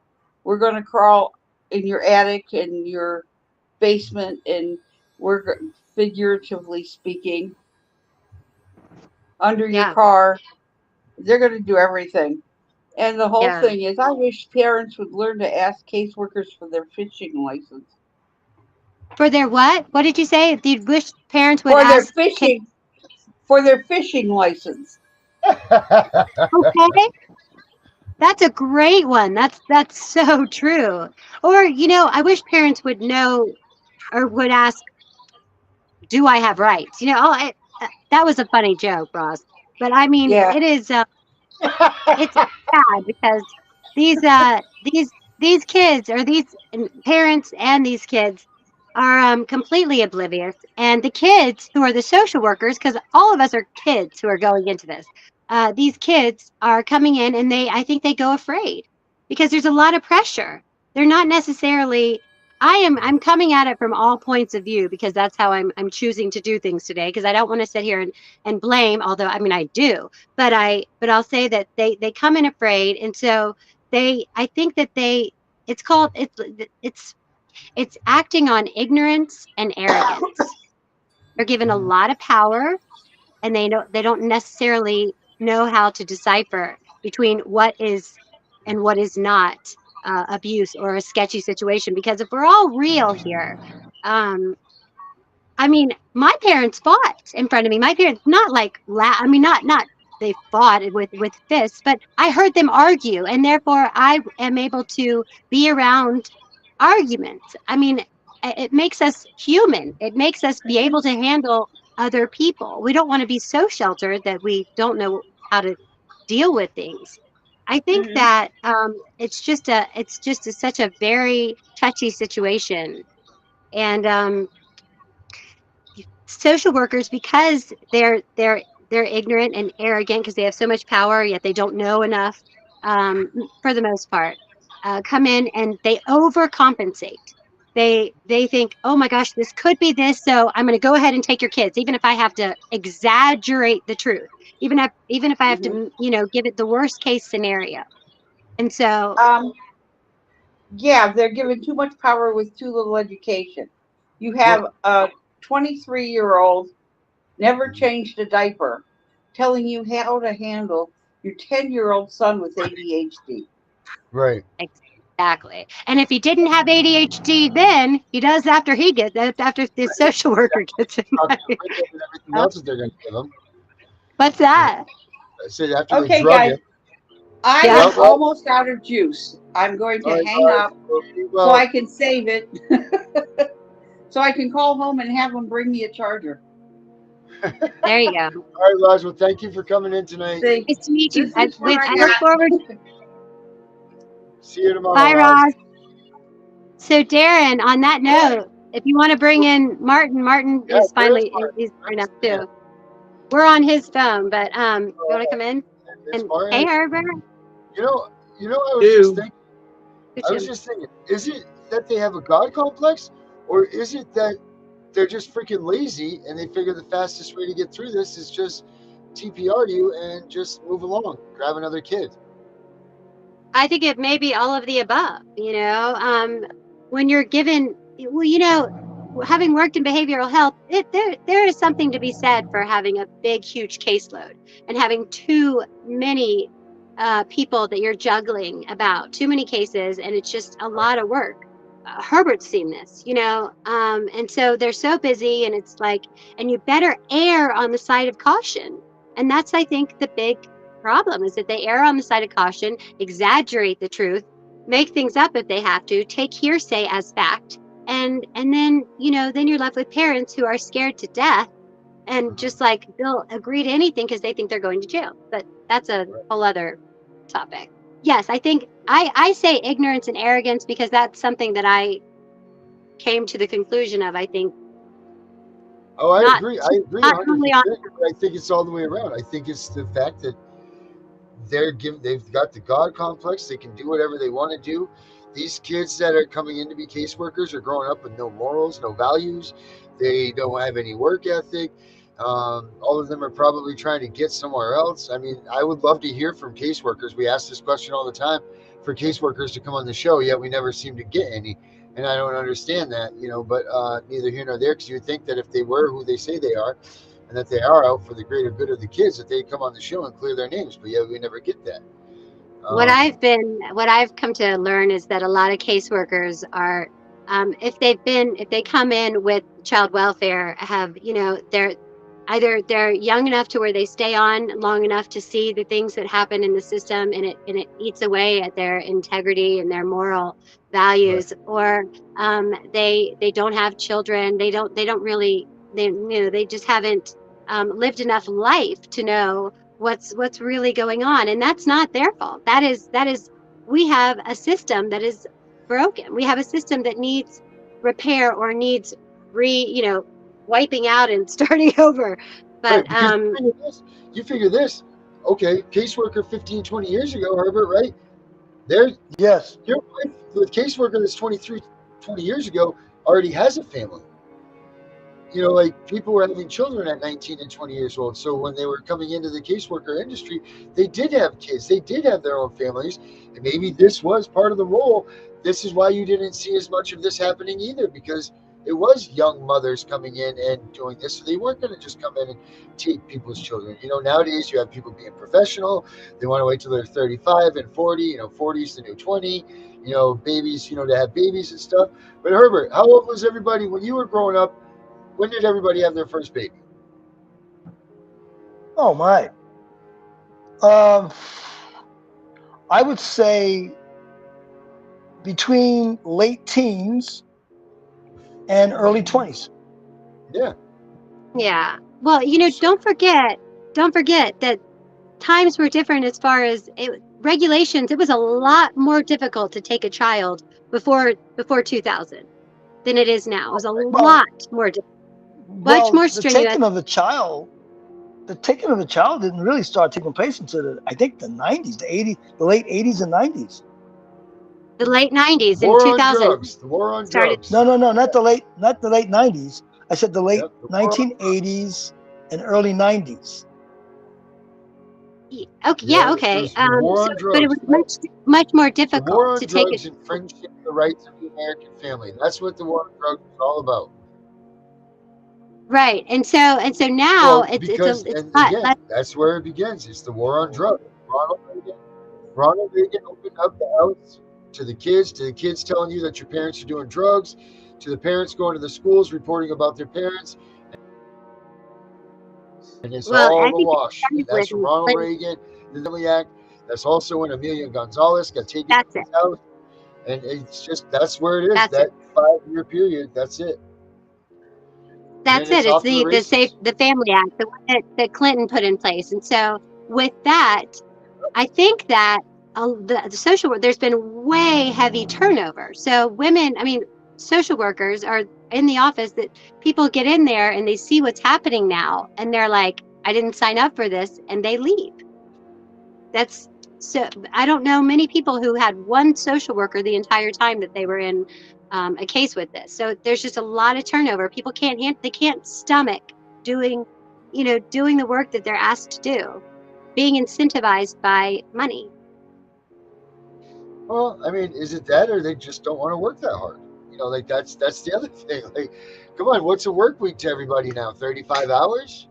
We're going to crawl in your attic and your basement, and we're figuratively speaking under your car. They're going to do everything. And the whole thing is, I wish parents would learn to ask caseworkers for their fishing license. For their what? What did you say? You wish parents would ask for their fishing license. Okay. That's a great one. That's so true. Or, I wish parents would know or would ask, do I have rights? That was a funny joke, Ross. But I mean, it is it's sad because these kids or these parents and these kids are completely oblivious, and the kids who are the social workers, because all of us are kids who are going into this, these kids are coming in and I think they go afraid because there's a lot of pressure. They're not necessarily, I'm coming at it from all points of view because that's how I'm choosing to do things today, because I don't want to sit here and blame, although I mean I do, but I'll say that they come in afraid, and so I think that it's It's acting on ignorance and arrogance. They're given a lot of power, and they don't necessarily know how to decipher between what is and what is not abuse or a sketchy situation. Because if we're all real here, um, I mean, my parents fought in front of me. My parents, not like I mean, not they fought with fists, but I heard them argue, and therefore I am able to be around arguments. I mean, it makes us human. It makes us be able to handle other people. We don't want to be so sheltered that we don't know how to deal with things. I think Mm-hmm. that it's just such a very touchy situation, and social workers, because they're ignorant and arrogant because they have so much power yet they don't know enough, for the most part, come in and they overcompensate. They think, oh my gosh, this could be this, so I'm going to go ahead and take your kids, even if I have to exaggerate the truth, even if I have Mm-hmm. to, give it the worst case scenario. And so Um, yeah, they're given too much power with too little education. You have Well, a 23-year-old never changed a diaper telling you how to handle your 10-year-old son with ADHD. right. exactly. And if he didn't have ADHD then, he does after the social worker gets him. After the breakup and everything else that they're going to give them. What's that? I said after they Okay, drug guys, him. I Yeah. am Well, almost out of juice. I'm going all to right, hang up be so I well. can save it so I can call home and have them bring me a charger. There you go. All right, Roz. Well, thank you for coming in tonight. See, Nice to meet you. this is what I I look got. forward. See you tomorrow, Bye, Roz. Roz. So, Darren, on that note, if you want to bring in Martin, Martin Yeah, is where's finally Martin? he's I free enough understand. too. We're on his phone, but you want to Uh, come in? It's And hey, Martin. Herbert, You know, I was just Do. thinking. good I was Jim. just thinking. Is it that they have a god complex, or is it that they're just freaking lazy and they figure the fastest way to get through this is just TPR you and just move along, grab another kid? I think it may be all of the above. When you're given, well, having worked in behavioral health, there is something to be said for having a big, huge caseload and having too many people that you're juggling about, too many cases, and it's just a lot of work. Herbert's seen this, and so they're so busy, and it's like, and you better err on the side of caution. And that's, I think, the big problem is that they err on the side of caution, exaggerate the truth, make things up if they have to, take hearsay as fact, and then then you're left with parents who are scared to death and just like they'll agree to anything because they think they're going to jail. But that's a whole other topic. Yes, I think I say ignorance and arrogance because that's something that I came to the conclusion of. I think Oh, I not agree. I agree not totally on. 100%. But I think it's all the way around. I think it's the fact that they've got the God complex. They can do whatever they want to do. These kids that are coming in to be caseworkers are growing up with no morals, no values. They don't have any work ethic. All of them are probably trying to get somewhere else. I mean, I would love to hear from caseworkers. We ask this question all the time for caseworkers to come on the show, yet we never seem to get any. And I don't understand that, but neither here nor there, because you would think that if they were who they say they are, and that they are out for the greater good of the kids, that they'd come on the show and clear their names. But yeah, we never get that. What Um, I've come to learn is that a lot of caseworkers are, if they come in with child welfare, they're young enough to where they stay on long enough to see the things that happen in the system, and it eats away at their integrity and their moral right. values, or they don't have children, they don't really, they just haven't lived enough life to know what's really going on, and that's not their fault. That is we have a system that is broken. We have a system that needs repair or needs wiping out and starting over. Right, But because you figure this, okay, caseworker 15, 20 years ago, Herbert, right? There, Yes. your wife, the caseworker that's 20 years ago, already has a family. you know, like people were having children at 19 and 20 years old. So when they were coming into the caseworker industry, they did have kids, they did have their own families, and maybe this was part of the role. This is why you didn't see as much of this happening either, because it was young mothers coming in and doing this. So they weren't going to just come in and take people's children. You know, nowadays you have people being professional. They want to wait till they're 35 and 40. You know, 40 is the new 20. You know, babies, you know, to have babies and stuff. But Herbert, how old was everybody when you were growing up? When did everybody have their first baby? Oh my. I would say between late teens and early 20s. Yeah. Yeah. Well, don't forget that times were different as far as regulations. It was a lot more difficult to take a child before 2000 than it is now. It was a lot more difficult. Much more strenuous. The taking of the child didn't really start taking place until I think the 90s, the late 80s and 90s. The late 90s in 2000. The war on started. drugs. No, not the late 90s. I said the late 1980s and early 90s. Okay, yeah, okay. But it was much more difficult the war on to drugs take it. Infringing the rights of the American family. That's what the war on drugs is all about. Right, and so now that's where it begins. It's the war on drugs. Ronald Reagan opened up the house to the kids telling you that your parents are doing drugs, to the parents going to the schools reporting about their parents. And it's all the wash. That's from Ronald Reagan, the Family Act. That's also when Amelia Gonzalez got taken to his house. And it's just, that's where it is. That 5-year period, that's it. That's it. It's the Family Act, the one that Clinton put in place. And so with that, I think that the social work, there's been way heavy turnover. So women, social workers are in the office that people get in there and they see what's happening now. And they're like, I didn't sign up for this. And they leave. So I don't know many people who had one social worker the entire time that they were in a case with this. So there's just a lot of turnover. People they can't stomach doing the work that they're asked to do, being incentivized by money. Well, is it that, or they just don't want to work that hard? Like that's the other thing. Like, come on, what's a work week to everybody now? 35 hours?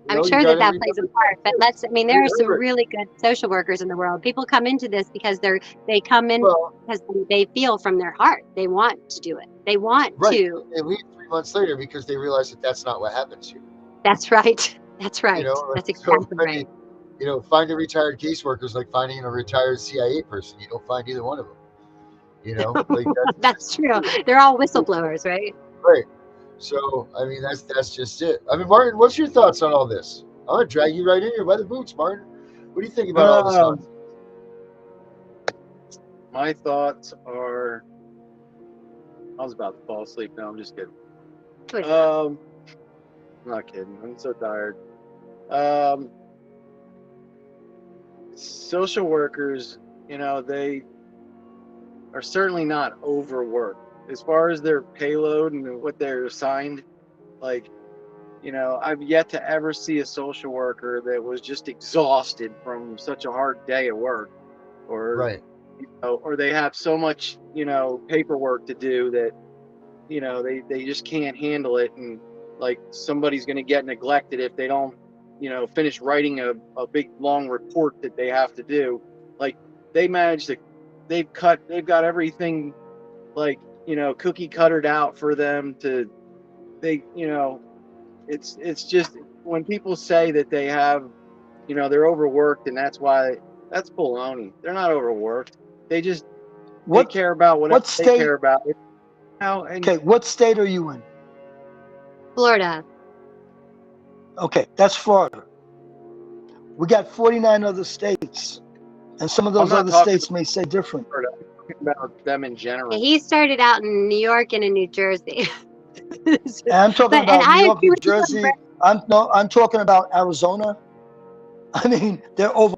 I'm sure that plays a part, but there are some really good social workers in the world. People come into this because they come in because they feel from their heart they want to do it. They want to. They leave 3 months later because they realize that that's not what happens here. That's right. That's right. That's exactly right. Finding retired caseworkers like finding a retired CIA person. You don't find either one of them. Like that's true. They're all whistleblowers, right? Right. So, that's just it. Martin, what's your thoughts on all this? I'm going to drag you right in here by the boots, Martin. What do you think about all this nonsense? My thoughts are... I was about to fall asleep. No, I'm just kidding. I'm not kidding. I'm so tired. Social workers, they are certainly not overworked. As far as their payload and what they're assigned, I've yet to ever see a social worker that was just exhausted from such a hard day at work, or or they have so much paperwork to do that they just can't handle it, and somebody's going to get neglected if they don't finish writing a big long report that they have to do. They manage to, they've got everything cookie cuttered out for them to, it's just when people say that they have, they're overworked and that's baloney. They're not overworked. They just, they care about whatever they care about. Okay, what state are you in? Florida. Okay, that's Florida. We got 49 other states, and some of those other states may say different. About them in general. He started out in New York and in New Jersey. I'm talking about New York, New Jersey. I'm talking about Arizona. They're over.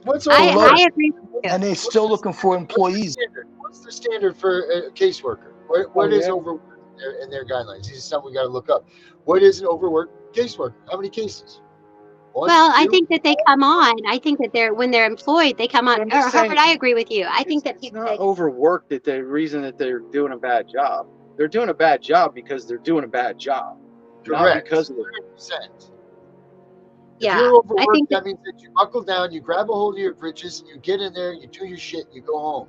What's I agree with you. And they're still looking for employees. What's the standard for a caseworker? What is overwork? in their guidelines. These are something we got to look up. What is an overworked caseworker? How many cases? One, Well, I two? think that they come on. I think that when they're employed, they come on. I'm Or just saying, Herbert, I agree with you. I think that it's people not overworked that the reason that they're doing a bad job. They're doing a bad job because they're doing a bad job. Not Correct. because of 100%. Yeah, If you're I overworked, think that means that you buckle down, you grab a hold of your britches, you get in there, you do your shit, you go home.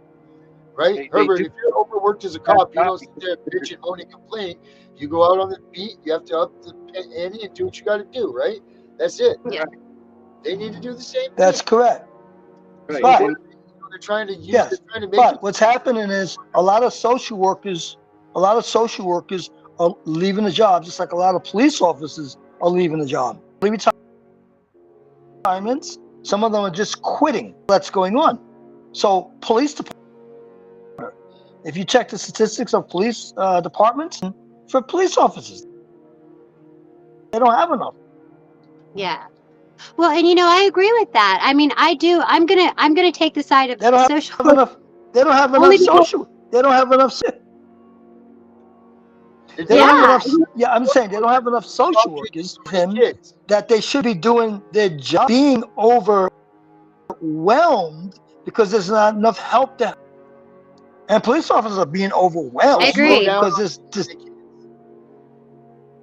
Right? They Herbert, do if you're overworked as a cop, you don't sit there and bitch and moan and complain. You go out on the beat, you have to up the ante and do what you got to do, right? That's it. Yeah. They need to do the same That's thing. correct. Right. But They're trying to use. yes, They're trying to make but it. what's happening is a lot of social workers are leaving the job, just like a lot of police officers are leaving the job. Retirements. Some of them are just quitting. That's going on. So police department. If you check the statistics of police departments for police officers, they don't have enough. Yeah. Well, and I agree with that. I mean, I do. I'm gonna take the side of They don't social have enough. They don't have Only enough because- social. They don't have enough. They don't have enough. Yeah, I'm saying they don't have enough social workers that they should be doing their job. Being overwhelmed because there's not enough help there. And police officers are being overwhelmed I agree. because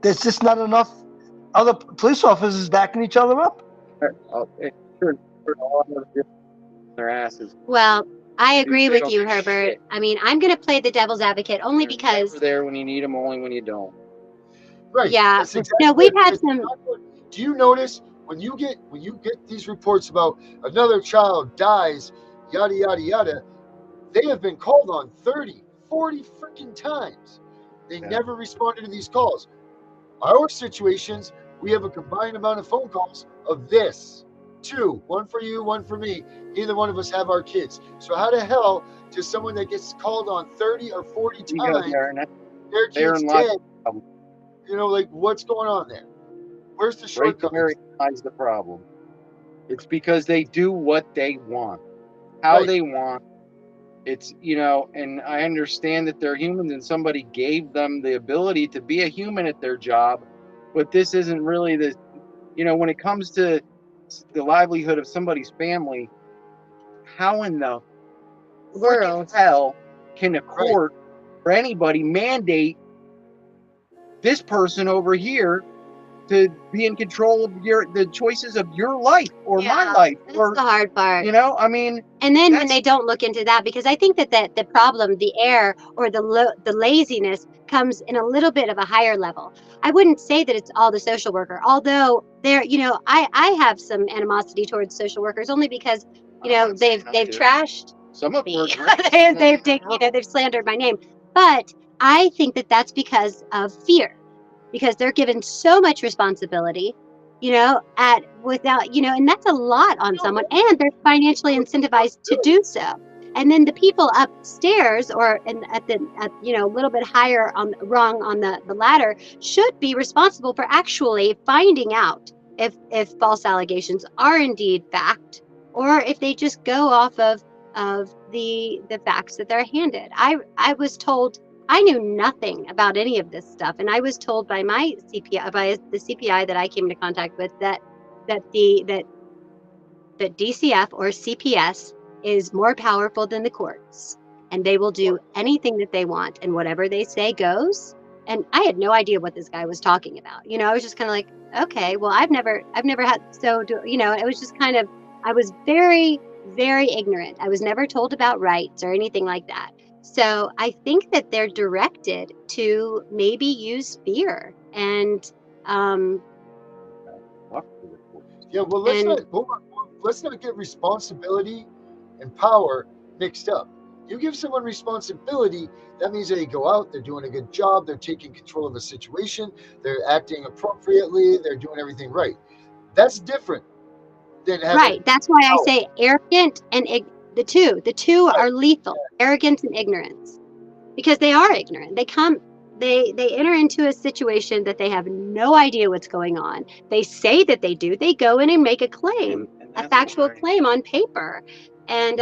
there's just not enough other police officers backing each other up. Their asses. Well, I agree with you, Herbert. I mean, I'm going to play the devil's advocate only because They're there when you need them, only when you don't. Right. Yeah. Exactly No, we've had some. Do you notice when you get these reports about another child dies, yada yada yada? They have been called on 30, 40 freaking times. They never responded to these calls. Our situations, we have a combined amount of phone calls of this. 2, one for you, one for me. Neither one of us have our kids. So how the hell does someone that gets called on 30 or 40 times, their kid's dead? Like what's going on there? Where's the shortcomings? Right there lies the problem. It's because they do what they want, how they want. It's, and I understand that they're humans and somebody gave them the ability to be a human at their job, but this isn't really when it comes to the livelihood of somebody's family, how in the world hell can a court or anybody mandate this person over here to be in control of the choices of your life or my life? That's the hard part. I mean. And then when they don't look into that, because I think that the problem, the error or the laziness comes in a little bit of a higher level. I wouldn't say that it's all the social worker, although I have some animosity towards social workers only because they've trashed some of me. they've slandered my name. But I think that that's because of fear, because they're given so much responsibility, and that's a lot on someone, and they're financially incentivized to do so. And then the people upstairs or a little bit higher on the ladder should be responsible for actually finding out if false allegations are indeed fact, or if they just go off of the facts that they're handed. I was told, I knew nothing about any of this stuff, and I was told by my CPI, by the CPI that I came into contact with, that DCF or CPS is more powerful than the courts, and they will do anything that they want, and whatever they say goes. And I had no idea what this guy was talking about. I was just kind of like, okay, well, I've never had, it was just kind of, I was very, very ignorant. I was never told about rights or anything like that. So I think that they're directed to maybe use fear and let's not get responsibility and power mixed up. You give someone responsibility, that means they go out, they're doing a good job, they're taking control of the situation, they're acting appropriately, they're doing everything right. That's different than having right. That's why I say arrogant and the two are lethal. Arrogance and ignorance, because they are ignorant. They enter into a situation that they have no idea what's going on. They say that they do. They go in and make a claim, a factual claim on paper, and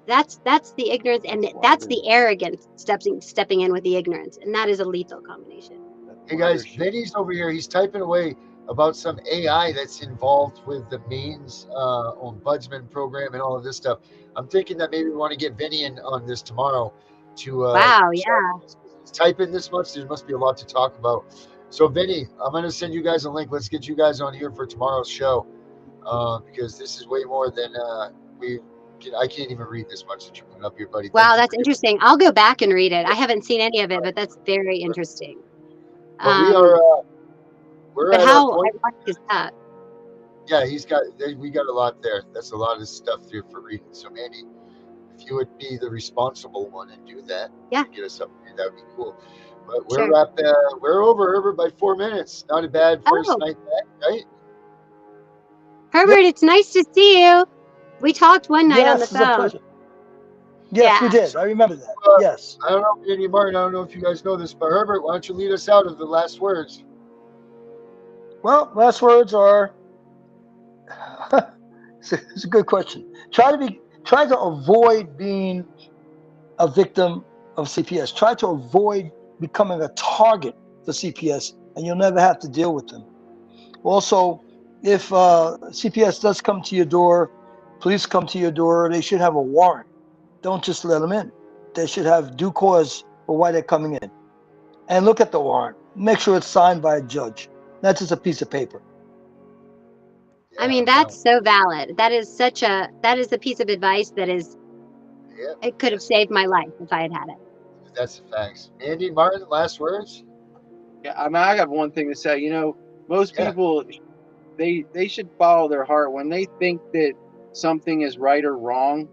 that's the ignorance, and that's the arrogance stepping in with the ignorance, and that is a lethal combination. Hey guys, Vinny's over here. He's typing away about some AI that's involved with the means ombudsman program and all of this stuff. I'm thinking that maybe we want to get Vinny in on this tomorrow to wow, yeah. He's typing this much. There must be a lot to talk about. So Vinny, I'm going to send you guys a link. Let's get you guys on here for tomorrow's show because this is way more than I can't even read this much that you're putting up here, buddy. Wow, that's interesting. I'll go back and read it. I haven't seen any of it, but that's very interesting. But we're but at how our point. ironic is that? Yeah, we got a lot there. That's a lot of stuff there for reading. So Mandy, if you would be the responsible one and do that, yeah, get us up here, that would be cool. But we're wrapped. We're over, Herbert, by 4 minutes. Not a bad first night back, right? Herbert, it's nice to see you. We talked one night on the phone. Yes, we did. I remember that. Yes. I don't know, Mandy and Martin, I don't know if you guys know this, but Herbert, why don't you lead us out of the last words? Well, last words are, it's a good question. Try to avoid being a victim of CPS. Try to avoid becoming a target for CPS, and you'll never have to deal with them. Also, if CPS does come to your door, police come to your door, they should have a warrant. Don't just let them in. They should have due cause for why they're coming in. And look at the warrant. Make sure it's signed by a judge. Not just a piece of paper. I mean, that's so valid. That is a piece of advice that is, it could have saved my life if I had had it. That's the facts. Andy, Martin, last words? Yeah, I mean, I got one thing to say. You know, most people, they should follow their heart when they think that something is right or wrong.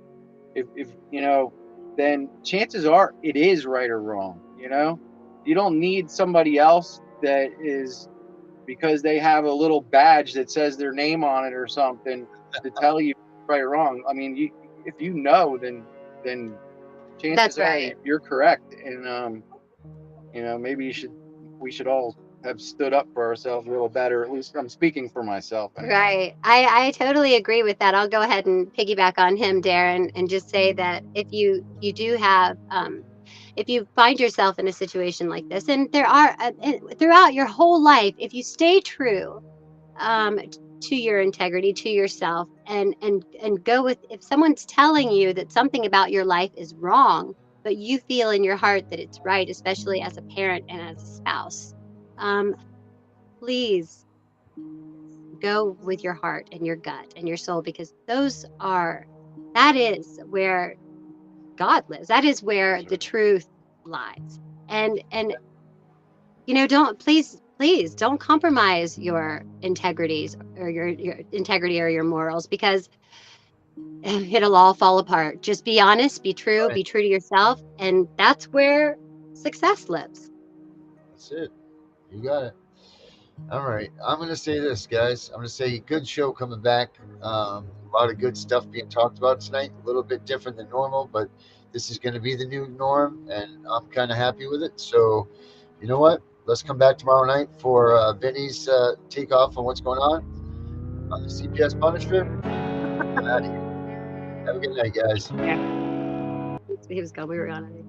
If you know, then chances are it is right or wrong. You know, you don't need somebody else that is, because they have a little badge that says their name on it or something to tell you right or wrong. I mean, if you know, then chances are you're correct. And you know, maybe we should all have stood up for ourselves a little better. At least I'm speaking for myself. Right. I totally agree with that. I'll go ahead and piggyback on him, Darren, and just say that if you do have, if you find yourself in a situation like this, and there are throughout your whole life, if you stay true to your integrity, to yourself, and go with, if someone's telling you that something about your life is wrong, but you feel in your heart that it's right, especially as a parent and as a spouse, please go with your heart and your gut and your soul, because that is where God lives. That is where the truth lies. And you know, please don't compromise your integrities or your integrity or your morals, because it'll all fall apart. Just be honest, be true, be true to yourself, and that's where success lives. That's it. You got it. All right. I'm going to say this, guys. I'm going to say good show coming back. A lot of good stuff being talked about tonight. A little bit different than normal, but this is going to be the new norm, and I'm kind of happy with it. So, you know what? Let's come back tomorrow night for Vinny's takeoff on what's going on the CPS Punisher. I'm out of here. Have a good night, guys. He was gone. We were gone.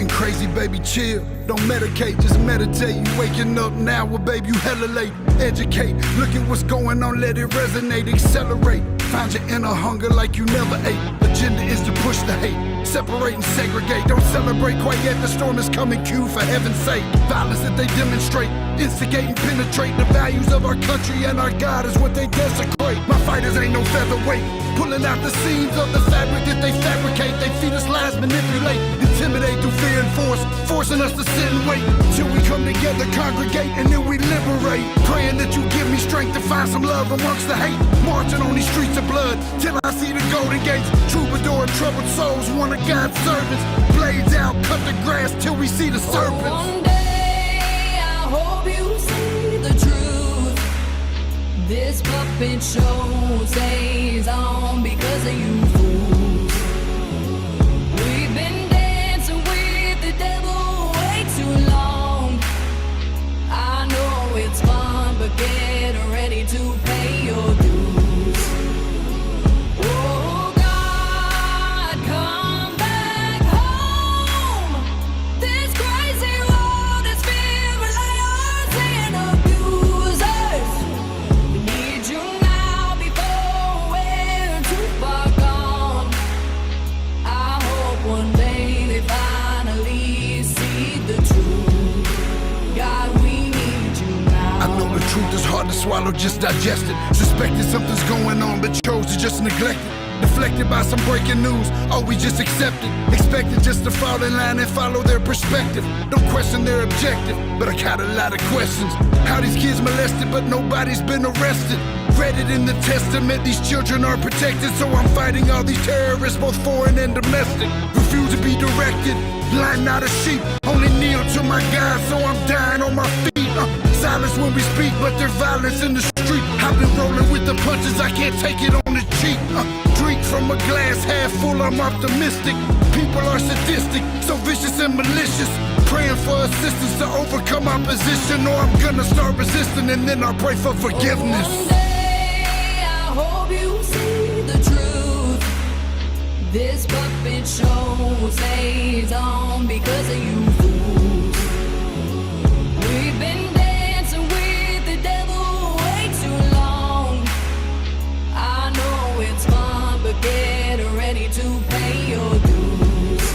Crazy, baby, chill. Don't medicate, just meditate. You waking up now, well, baby, you hella late. Educate, look at what's going on, let it resonate, accelerate. Find your inner hunger like you never ate. Agenda is to push the hate, separate and segregate. Don't celebrate quite yet, the storm is coming, Q, for heaven's sake. Violence that they demonstrate, instigate and penetrate. The values of our country and our God is what they desecrate. My fighters ain't no featherweight, pulling out the seams of the fabric that they fabricate. They feed us lies, manipulate, intimidate through fear and force, forcing us to sit and wait till we come together, congregate, and then we liberate. Praying that you give me strength to find some love amongst the hate. Marching on these streets of blood till I see the golden gates. Troubadour and troubled souls, one of God's servants. Blades out, cut the grass till we see the serpents. One day I hope you see the truth. This puppet show stays on because of you fools. We've been dancing with the devil way too long. I know it's fun, but get or just digest it. Suspected something's going on, but chose to just neglect it. Deflected by some breaking news, oh, we just accept it. Expected just to fall in line and follow their perspective. Don't question their objective, but I got a lot of questions. How these kids molested, but nobody's been arrested. Read it in the testament, these children are protected. So I'm fighting all these terrorists, both foreign and domestic. Refuse to be directed, blind not a sheep. Only kneel to my God, so I'm dying on my feet. Silence when we speak, but there's violence in the street. I've been rolling with the punches, I can't take it on the cheap. Drink from a glass half full, I'm optimistic. People are sadistic, so vicious and malicious. Praying for assistance to overcome opposition, or I'm gonna start resisting and then I'll pray for forgiveness. One day I hope you see the truth. This puppet show stays on because of you fools. We've been dancing with the devil way too long. I know it's fun, but get ready to pay your dues.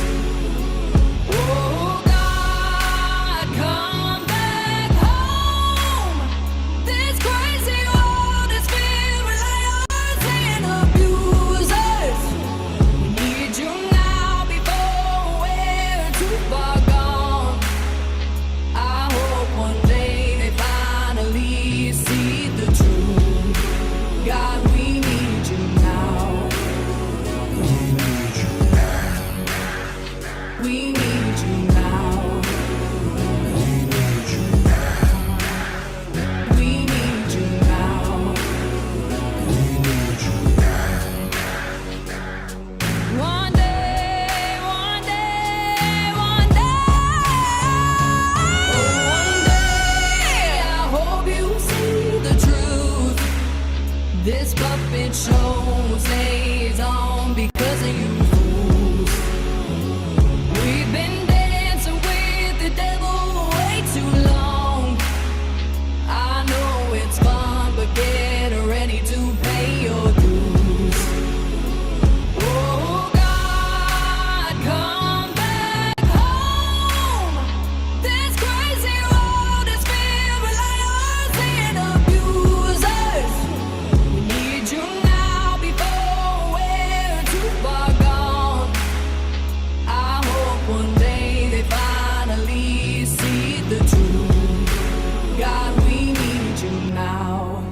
Oh God, come back home. This crazy world is filled with liars and abusers. We need you now before we're too far gone. I hope one day they finally see the truth. God, we need you now. We need you now. We need you now. We need you now. One day, one day, one day, I hope you see the truth. This puppet show stays on because of you fools. We've been dancing with the devil way too long. I know it's fun, but get ready to pay your dues. Oh God, come back home. This crazy world is filled with liars and abusers. We need you now before we're too far gone. I hope one day they finally see the truth. God, we need you now.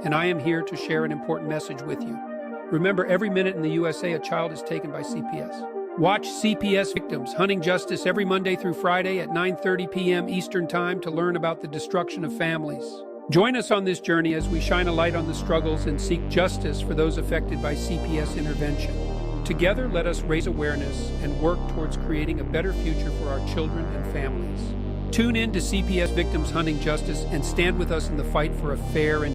And I am here to share an important message with you. Remember, every minute in the USA, a child is taken by CPS. Watch CPS Victims Hunting Justice every Monday through Friday at 9:30 p.m. Eastern Time to learn about the destruction of families. Join us on this journey as we shine a light on the struggles and seek justice for those affected by CPS intervention. Together, let us raise awareness and work towards creating a better future for our children and families. Tune in to CPS Victims Hunting Justice and stand with us in the fight for a fair and